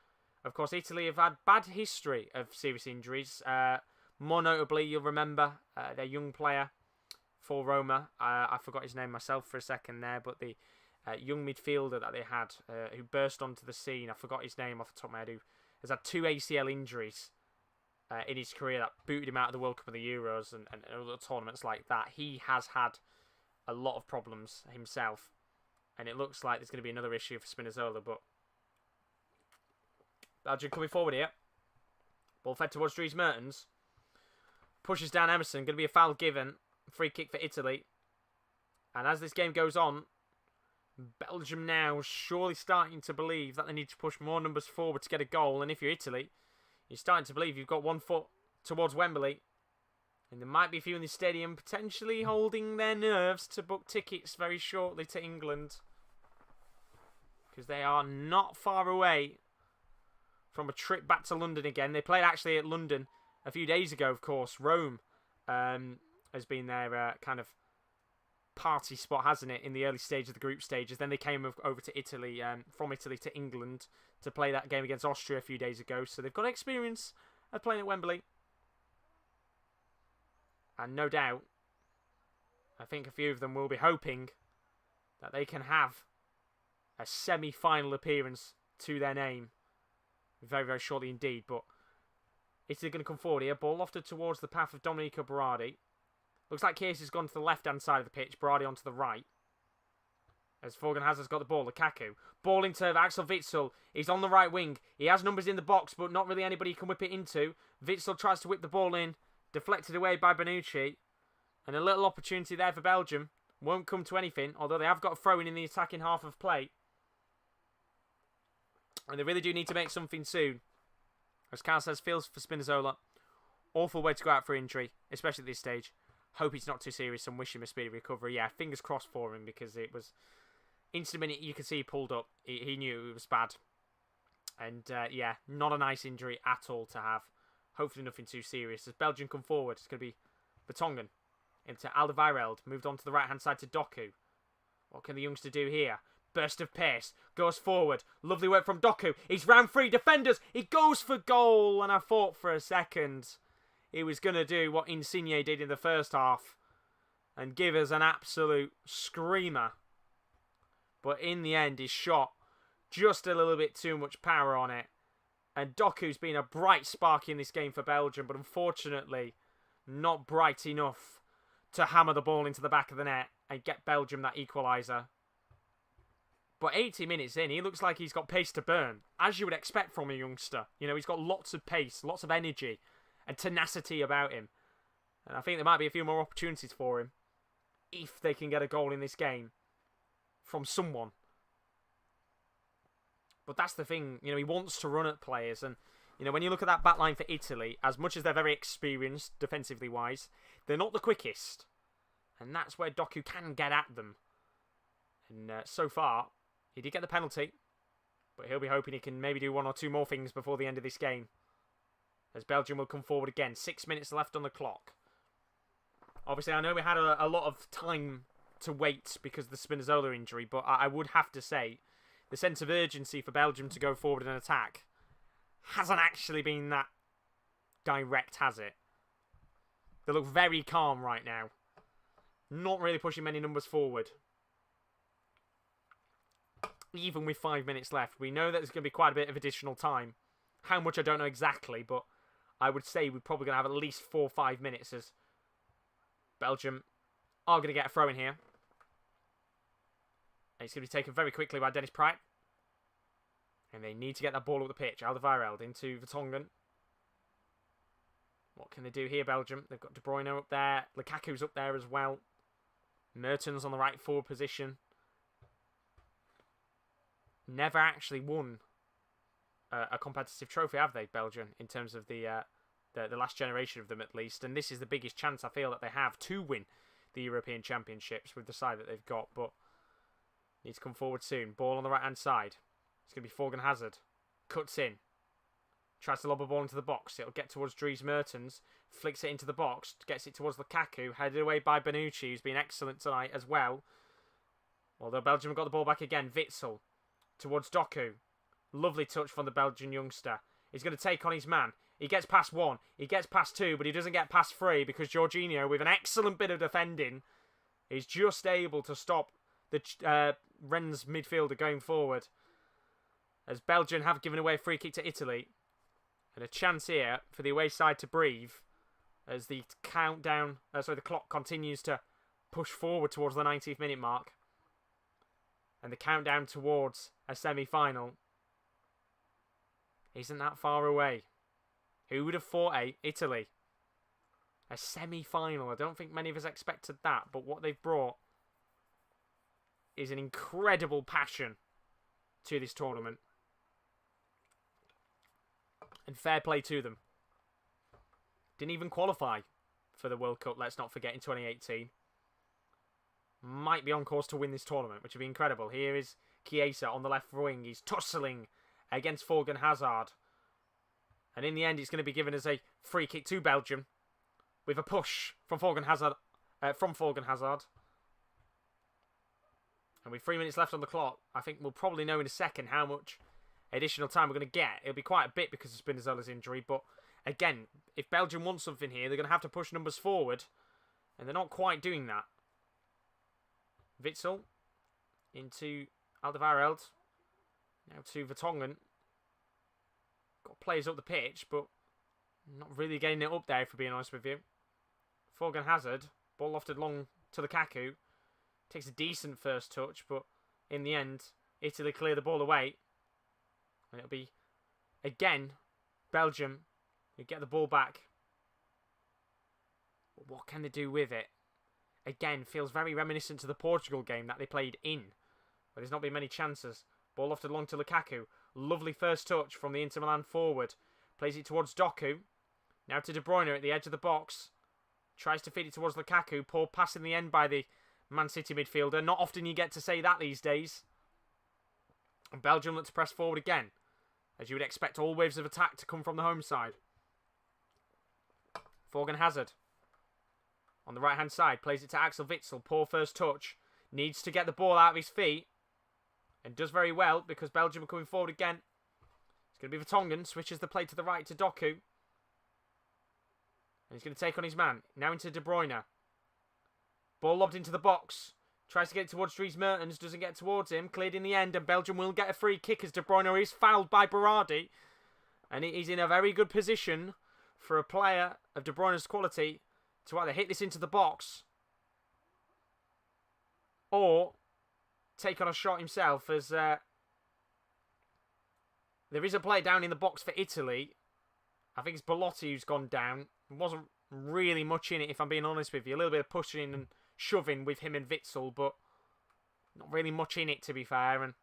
of course, Italy have had bad history of serious injuries. More notably, you'll remember their young player for Roma. I forgot his name myself for a second there, but the young midfielder that they had who burst onto the scene, I forgot his name off the top of my head, who has had 2 ACL injuries in his career that booted him out of the World Cup and the Euros and other tournaments like that. He has had a lot of problems himself, and it looks like there's going to be another issue for Spinazzola. But Belgium coming forward here. Ball fed towards Dries Mertens. Pushes down Emerson. Going to be a foul given. Free kick for Italy. And as this game goes on, Belgium now surely starting to believe that they need to push more numbers forward to get a goal. And if you're Italy, you're starting to believe you've got one foot towards Wembley. And there might be a few in the stadium potentially holding their nerves to book tickets very shortly to England, because they are not far away from a trip back to London again. They played actually at London a few days ago, of course. Rome has been their kind of party spot, hasn't it, in the early stage of the group stages. Then they came over to Italy, from Italy to England to play that game against Austria a few days ago. So they've got experience of playing at Wembley. And no doubt, I think a few of them will be hoping that they can have a semi-final appearance to their name very, very shortly indeed. But Italy going to come forward here. Ball lofted towards the path of Domenico Berardi. Looks like Chiesi's gone to the left-hand side of the pitch. Berardi onto the right. As Thorgan Hazard's got the ball. Lukaku. Ball into Axel Witsel. He's on the right wing. He has numbers in the box, but not really anybody he can whip it into. Witsel tries to whip the ball in. Deflected away by Bonucci. And a little opportunity there for Belgium. Won't come to anything, although they have got a throw in the attacking half of play. And they really do need to make something soon. As Carl says, feels for Spinazzola. Awful way to go out for injury, especially at this stage. Hope it's not too serious and wish him a speedy recovery. Yeah, fingers crossed for him, because it was instant minute you could see he pulled up. He knew it was bad. And yeah, not a nice injury at all to have. Hopefully nothing too serious. As Belgium come forward, it's going to be Vertonghen into Alderweireld. Moved on to the right-hand side to Doku. What can the youngster do here? Burst of pace. Goes forward. Lovely work from Doku. He's round 3 defenders. He goes for goal. And I thought for a second he was going to do what Insigne did in the first half and give us an absolute screamer. But in the end, his shot, just a little bit too much power on it. And Doku's been a bright spark in this game for Belgium, but unfortunately not bright enough to hammer the ball into the back of the net and get Belgium that equaliser. But 80 minutes in, he looks like he's got pace to burn, as you would expect from a youngster. You know, he's got lots of pace, lots of energy and tenacity about him. And I think there might be a few more opportunities for him if they can get a goal in this game from someone. But that's the thing, you know, he wants to run at players. And, you know, when you look at that back line for Italy, as much as they're very experienced defensively wise, they're not the quickest. And that's where Doku can get at them. And so far, he did get the penalty. But he'll be hoping he can maybe do 1 or 2 more things before the end of this game. As Belgium will come forward again. 6 minutes left on the clock. Obviously, I know we had a lot of time to wait because of the Spinazzola injury. But I would have to say, the sense of urgency for Belgium to go forward and attack hasn't actually been that direct, has it? They look very calm right now. Not really pushing many numbers forward. Even with 5 minutes left. We know that there's going to be quite a bit of additional time. How much I don't know exactly, but I would say we're probably going to have at least 4 or 5 minutes as Belgium are going to get a throw in here. And it's going to be taken very quickly by Dennis Praet. And they need to get that ball up the pitch. Alderweireld into Vertonghen. What can they do here, Belgium? They've got De Bruyne up there. Lukaku's up there as well. Mertens on the right forward position. Never actually won a competitive trophy, have they, Belgium, in terms of the last generation of them at least. And this is the biggest chance I feel that they have to win the European Championships with the side that they've got. But need to come forward soon. Ball on the right-hand side. It's going to be Thorgan Hazard. Cuts in. Tries to lob a ball into the box. It'll get towards Dries Mertens. Flicks it into the box. Gets it towards Lukaku. Headed away by Bonucci, who's been excellent tonight as well. Although Belgium have got the ball back again. Witsel towards Doku. Lovely touch from the Belgian youngster. He's going to take on his man. He gets past 1. He gets past 2, but he doesn't get past 3 because Jorginho, with an excellent bit of defending, is just able to stop the Rennes midfielder going forward. As Belgium have given away a free kick to Italy. And a chance here for the away side to breathe as the the clock continues to push forward towards the 90th minute mark. And the countdown towards a semi-final isn't that far away. Who would have thought Italy? A semi-final. I don't think many of us expected that, but what they've brought is an incredible passion to this tournament. And fair play to them. Didn't even qualify for the World Cup, let's not forget, in 2018. Might be on course to win this tournament, which would be incredible. Here is Chiesa on the left wing. He's tussling against Thorgan Hazard. And in the end, it's going to be given as a free kick to Belgium with a push from Thorgan Hazard. And with 3 minutes left on the clock, I think we'll probably know in a second how much additional time we're going to get. It'll be quite a bit because of Spinazzola's injury, but again, if Belgium want something here, they're going to have to push numbers forward, and they're not quite doing that. Witsel into Alderweireld, now to Vertonghen. Got players up the pitch, but not really getting it up there, if we're being honest with you. Thorgan Hazard, ball lofted long to Lukaku. Takes a decent first touch, but in the end, Italy clear the ball away. And it'll be, again, Belgium who get the ball back. But what can they do with it? Again, feels very reminiscent to the Portugal game that they played in. But there's not been many chances. Ball lofted long to Lukaku. Lovely first touch from the Inter Milan forward. Plays it towards Doku. Now to De Bruyne at the edge of the box. Tries to feed it towards Lukaku. Poor pass in the end by the Man City midfielder. Not often you get to say that these days. And Belgium look to press forward again, as you would expect all waves of attack to come from the home side. Thorgan Hazard on the right-hand side. Plays it to Axel Witsel. Poor first touch. Needs to get the ball out of his feet. And does very well because Belgium are coming forward again. It's going to be Vertonghen. Switches the play to the right to Doku. And he's going to take on his man. Now into De Bruyne. Ball lobbed into the box. Tries to get it towards Dries Mertens. Doesn't get towards him. Cleared in the end. And Belgium will get a free kick as De Bruyne is fouled by Berardi. And he's in a very good position for a player of De Bruyne's quality to either hit this into the box or take on a shot himself, as there is a player down in the box for Italy. I think it's Belotti who's gone down. Wasn't really much in it, if I'm being honest with you. A little bit of pushing and shoving with him and Witsel, but not really much in it, to be fair. And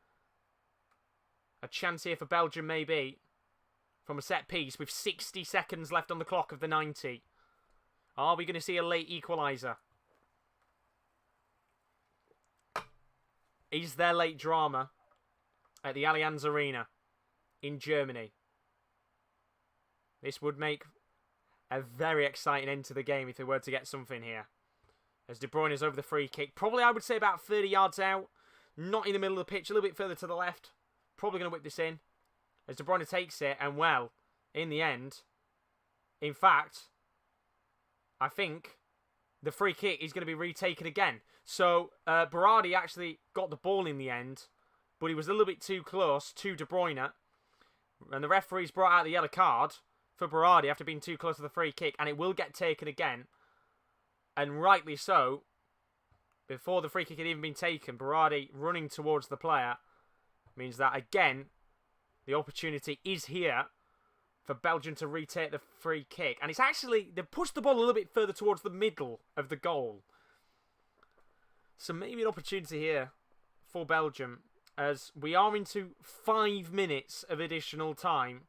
a chance here for Belgium, maybe, from a set piece with 60 seconds left on the clock of the 90. Are we going to see a late equaliser? Is there late drama at the Allianz Arena in Germany? This would make a very exciting end to the game if they were to get something here. As De Bruyne is over the free kick. Probably, I would say, about 30 yards out. Not in the middle of the pitch. A little bit further to the left. Probably going to whip this in. As De Bruyne takes it. And, well, in the end, in fact, I think the free kick is going to be retaken again. So, Berardi actually got the ball in the end. But he was a little bit too close to De Bruyne. And the referee's brought out the yellow card for Berardi after being too close to the free kick. And it will get taken again. And rightly so. Before the free kick had even been taken, Berardi running towards the player means that, again, the opportunity is here for Belgium to retake the free kick. And it's actually, they've pushed the ball a little bit further towards the middle of the goal. So maybe an opportunity here for Belgium, as we are into 5 minutes of additional time.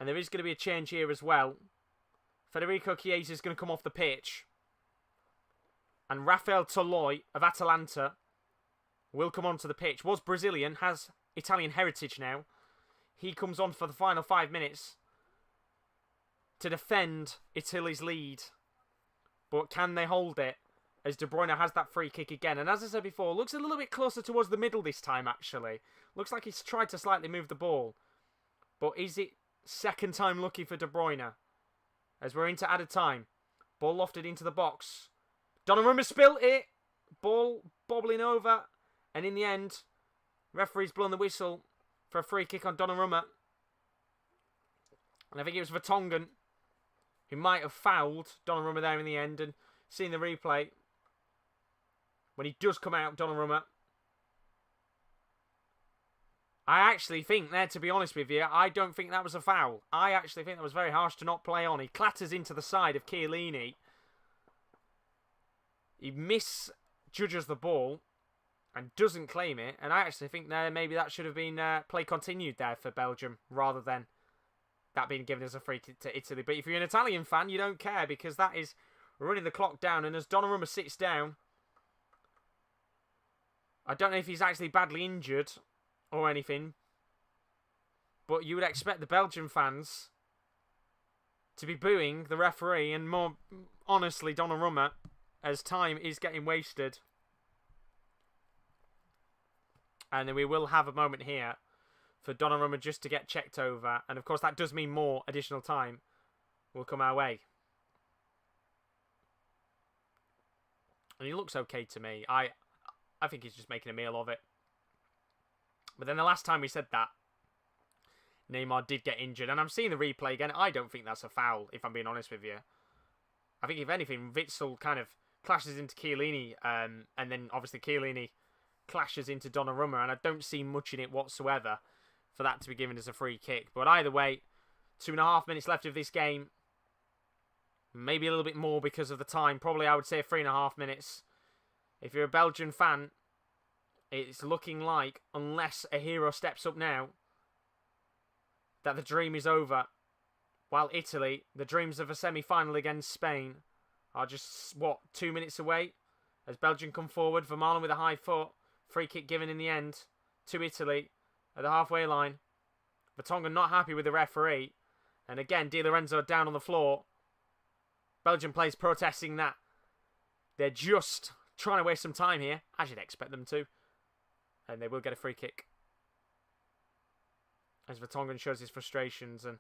And there is going to be a change here as well. Federico Chiesa is going to come off the pitch. And Rafael Toloi of Atalanta will come onto the pitch. Was Brazilian, has Italian heritage now. He comes on for the final 5 minutes to defend Italy's lead. But can they hold it? As De Bruyne has that free kick again. And as I said before, looks a little bit closer towards the middle this time, actually. Looks like he's tried to slightly move the ball. But is it second time lucky for De Bruyne? As we're into added time. Ball lofted into the box. Donnarumma spilt it. Ball bobbling over. And in the end, referee's blown the whistle for a free kick on Donnarumma. And I think it was Vertonghen who might have fouled Donnarumma there in the end. And seeing the replay, when he does come out, Donnarumma, I actually think there, to be honest with you, I don't think that was a foul. I actually think that was very harsh to not play on. He clatters into the side of Chiellini. He misjudges the ball and doesn't claim it. And I actually think there maybe that should have been play continued there for Belgium rather than that being given as a free kick to Italy. But if you're an Italian fan, you don't care because that is running the clock down. And as Donnarumma sits down, I don't know if he's actually badly injured or anything, but you would expect the Belgian fans to be booing the referee and more honestly Donnarumma as time is getting wasted. And then we will have a moment here for Donnarumma just to get checked over. And of course that does mean more additional time will come our way. And he looks okay to me. I think he's just making a meal of it. But then the last time we said that, Neymar did get injured. And I'm seeing the replay again. I don't think that's a foul, if I'm being honest with you. I think, if anything, Witsel kind of clashes into Chiellini. And then, obviously, Chiellini clashes into Donnarumma. And I don't see much in it whatsoever for that to be given as a free kick. But either way, 2.5 minutes left of this game. Maybe a little bit more because of the time. Probably, I would say, 3.5 minutes. If you're a Belgian fan, it's looking like, unless a hero steps up now, that the dream is over. While Italy, the dreams of a semi-final against Spain, are just, 2 minutes away? As Belgium come forward, Vermaelen with a high foot. Free kick given in the end to Italy at the halfway line. Vertonghen not happy with the referee. And again, Di Lorenzo down on the floor. Belgian players protesting that they're just trying to waste some time here, as you'd expect them to. And they will get a free kick. As Vertonghen shows his frustrations. And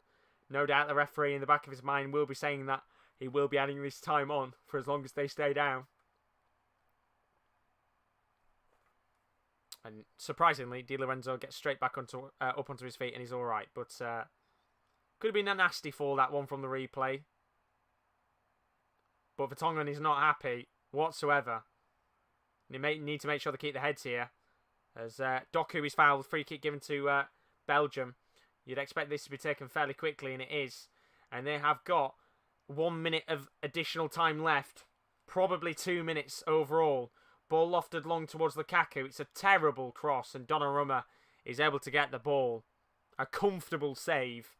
no doubt the referee in the back of his mind will be saying that he will be adding this time on for as long as they stay down. And surprisingly, Di Lorenzo gets straight back up onto his feet and he's alright. But could have been a nasty fall, that one from the replay. But Vertonghen is not happy whatsoever. They may need to make sure they keep their heads here. As Doku is fouled, free kick given to Belgium. You'd expect this to be taken fairly quickly, and it is. And they have got 1 minute of additional time left. Probably 2 minutes overall. Ball lofted long towards Lukaku. It's a terrible cross, and Donnarumma is able to get the ball. A comfortable save.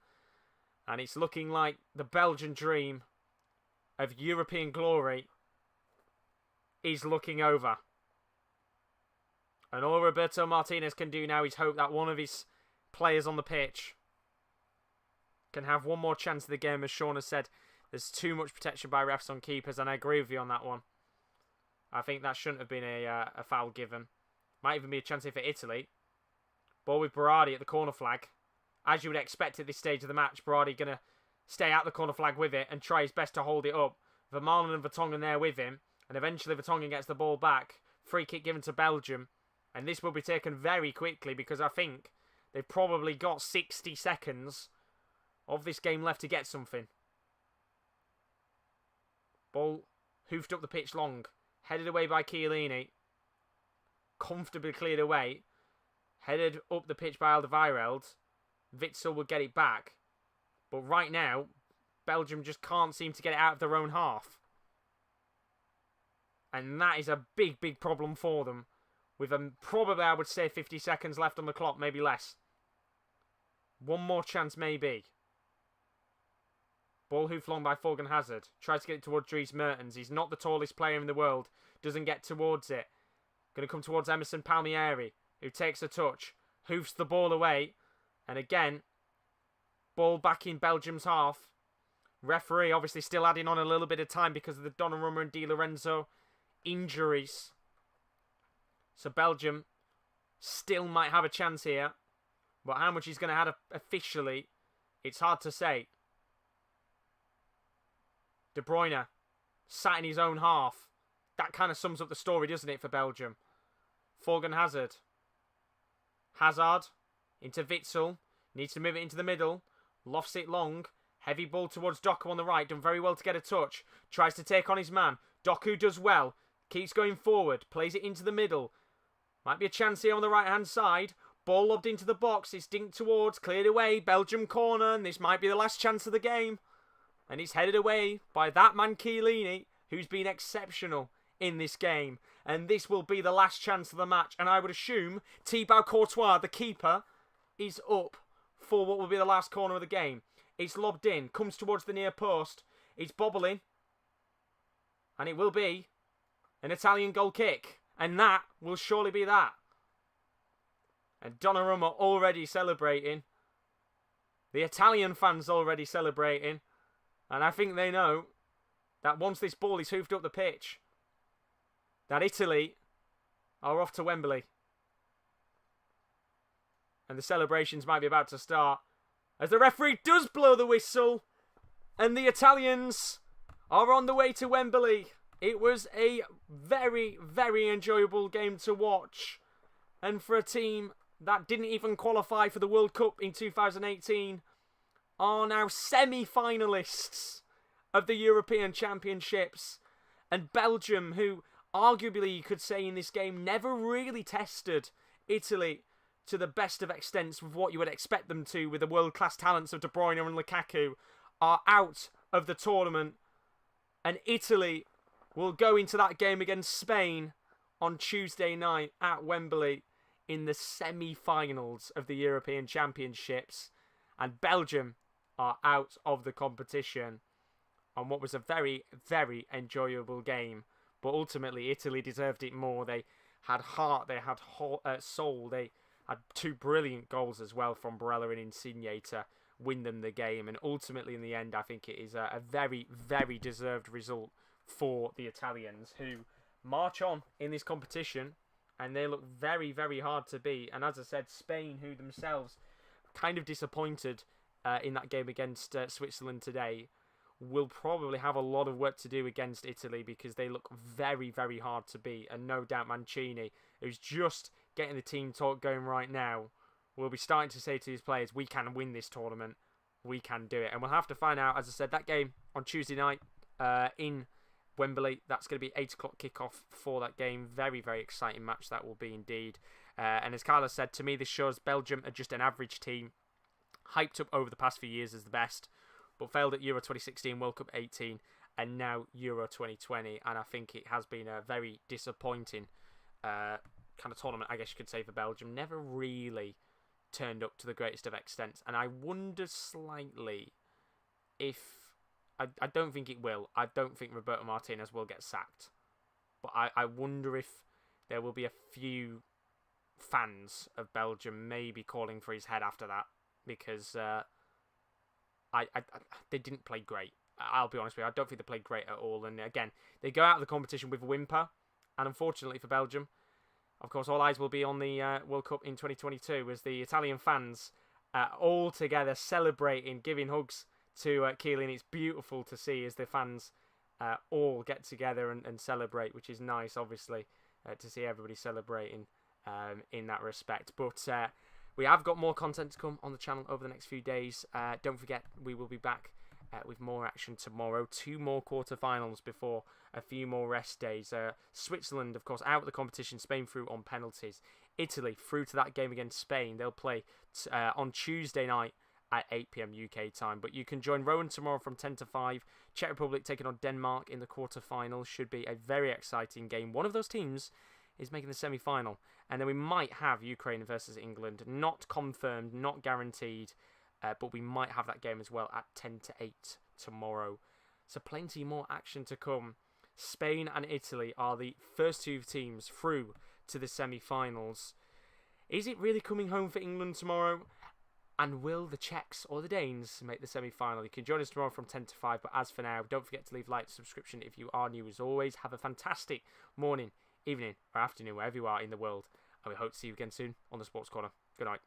And it's looking like the Belgian dream of European glory is looking over. And all Roberto Martinez can do now is hope that one of his players on the pitch can have one more chance of the game. As Sean has said, there's too much protection by refs on keepers, and I agree with you on that one. I think that shouldn't have been a foul given. Might even be a chance here for Italy. Ball with Berardi at the corner flag. As you would expect at this stage of the match, Berardi going to stay out the corner flag with it and try his best to hold it up. Vermaelen and Vertonghen there with him. And eventually Vertonghen gets the ball back. Free kick given to Belgium. And this will be taken very quickly because I think they've probably got 60 seconds of this game left to get something. Ball hoofed up the pitch long. Headed away by Chiellini. Comfortably cleared away. headed up the pitch by Alderweireld, Witsel will get it back. But right now, Belgium just can't seem to get it out of their own half. And that is a big, big problem for them. With probably, I would say, 50 seconds left on the clock, maybe less. One more chance, maybe. Ball hoofed long by Bruyne and Hazard. Tries to get it towards Dries Mertens. He's not the tallest player in the world. Doesn't get towards it. Going to come towards Emerson Palmieri, who takes a touch. Hoofs the ball away. And again, ball back in Belgium's half. Referee obviously still adding on a little bit of time because of the Donnarumma and Di Lorenzo injuries. So Belgium still might have a chance here. But how much he's going to have officially, it's hard to say. De Bruyne sat in his own half. That kind of sums up the story, doesn't it, for Belgium? Bruyne Hazard. Hazard into Witsel. Needs to move it into the middle. Lofts it long. Heavy ball towards Doku on the right. Done very well to get a touch. Tries to take on his man. Doku does well. Keeps going forward. Plays it into the middle. Might be a chance here on the right-hand side. Ball lobbed into the box. It's dinked towards. Cleared away. Belgium corner. And this might be the last chance of the game. And it's headed away by that man Chiellini, who's been exceptional in this game. And this will be the last chance of the match. And I would assume Thibaut Courtois, the keeper, is up for what will be the last corner of the game. It's lobbed in. Comes towards the near post. It's bobbling. And it will be an Italian goal kick. And that will surely be that. And Donnarumma already celebrating. The Italian fans already celebrating. And I think they know that once this ball is hoofed up the pitch, that Italy are off to Wembley. And the celebrations might be about to start as the referee does blow the whistle. And the Italians are on the way to Wembley. It was a very, very enjoyable game to watch. And for a team that didn't even qualify for the World Cup in 2018, are now semi-finalists of the European Championships. And Belgium, who arguably you could say in this game never really tested Italy to the best of extents of what you would expect them to with the world-class talents of De Bruyne and Lukaku, are out of the tournament. And Italy will go into that game against Spain on Tuesday night at Wembley in the semi-finals of the European Championships. And Belgium are out of the competition on what was a very, very enjoyable game. But ultimately, Italy deserved it more. They had heart, they had soul, they had two brilliant goals as well from Barella and Insigne to win them the game. And ultimately, in the end, I think it is a very, very deserved result for the Italians, who march on in this competition. And they look very, very hard to beat. And as I said, Spain, who themselves kind of disappointed in that game against Switzerland today, will probably have a lot of work to do against Italy because they look very, very hard to beat. And no doubt Mancini, who's just getting the team talk going right now, will be starting to say to his players, we can win this tournament. We can do it. And we'll have to find out, as I said, that game on Tuesday night in Wembley. That's going to be 8 o'clock kickoff for that game. Very, very exciting match that will be indeed. And as Carlos said, to me, this shows Belgium are just an average team, hyped up over the past few years as the best, but failed at Euro 2016, World Cup 18, and now Euro 2020. And I think it has been a very disappointing kind of tournament, I guess you could say, for Belgium. Never really turned up to the greatest of extents. And I wonder slightly if... I don't think it will. I don't think Roberto Martinez will get sacked. But I wonder if there will be a few fans of Belgium maybe calling for his head after that. Because they didn't play great. I'll be honest with you. I don't think they played great at all. And again, they go out of the competition with a whimper. And unfortunately for Belgium, of course, all eyes will be on the World Cup in 2022 as the Italian fans all together celebrating, giving hugs to Chiellini. It's beautiful to see as the fans all get together and celebrate, which is nice, obviously, to see everybody celebrating in that respect. But we have got more content to come on the channel over the next few days. Don't forget, we will be back with more action tomorrow. 2 more quarterfinals before a few more rest days. Switzerland, of course, out of the competition. Spain through on penalties. Italy through to that game against Spain. They'll play on Tuesday night at 8 p.m. UK time. But you can join Rowan tomorrow from 10 to 5. Czech Republic taking on Denmark in the quarterfinals. Should be a very exciting game. One of those teams is making the semi-final. And then we might have Ukraine versus England. Not confirmed, not guaranteed. But we might have that game as well at 10 to 8 tomorrow. So plenty more action to come. Spain and Italy are the first 2 teams through to the semi-finals. Is it really coming home for England tomorrow? And will the Czechs or the Danes make the semi-final? You can join us tomorrow from 10 to 5. But as for now, don't forget to leave a like, subscription if you are new. As always, have a fantastic morning, evening or afternoon, wherever you are in the world. And we hope to see you again soon on the Sports Corner. Good night.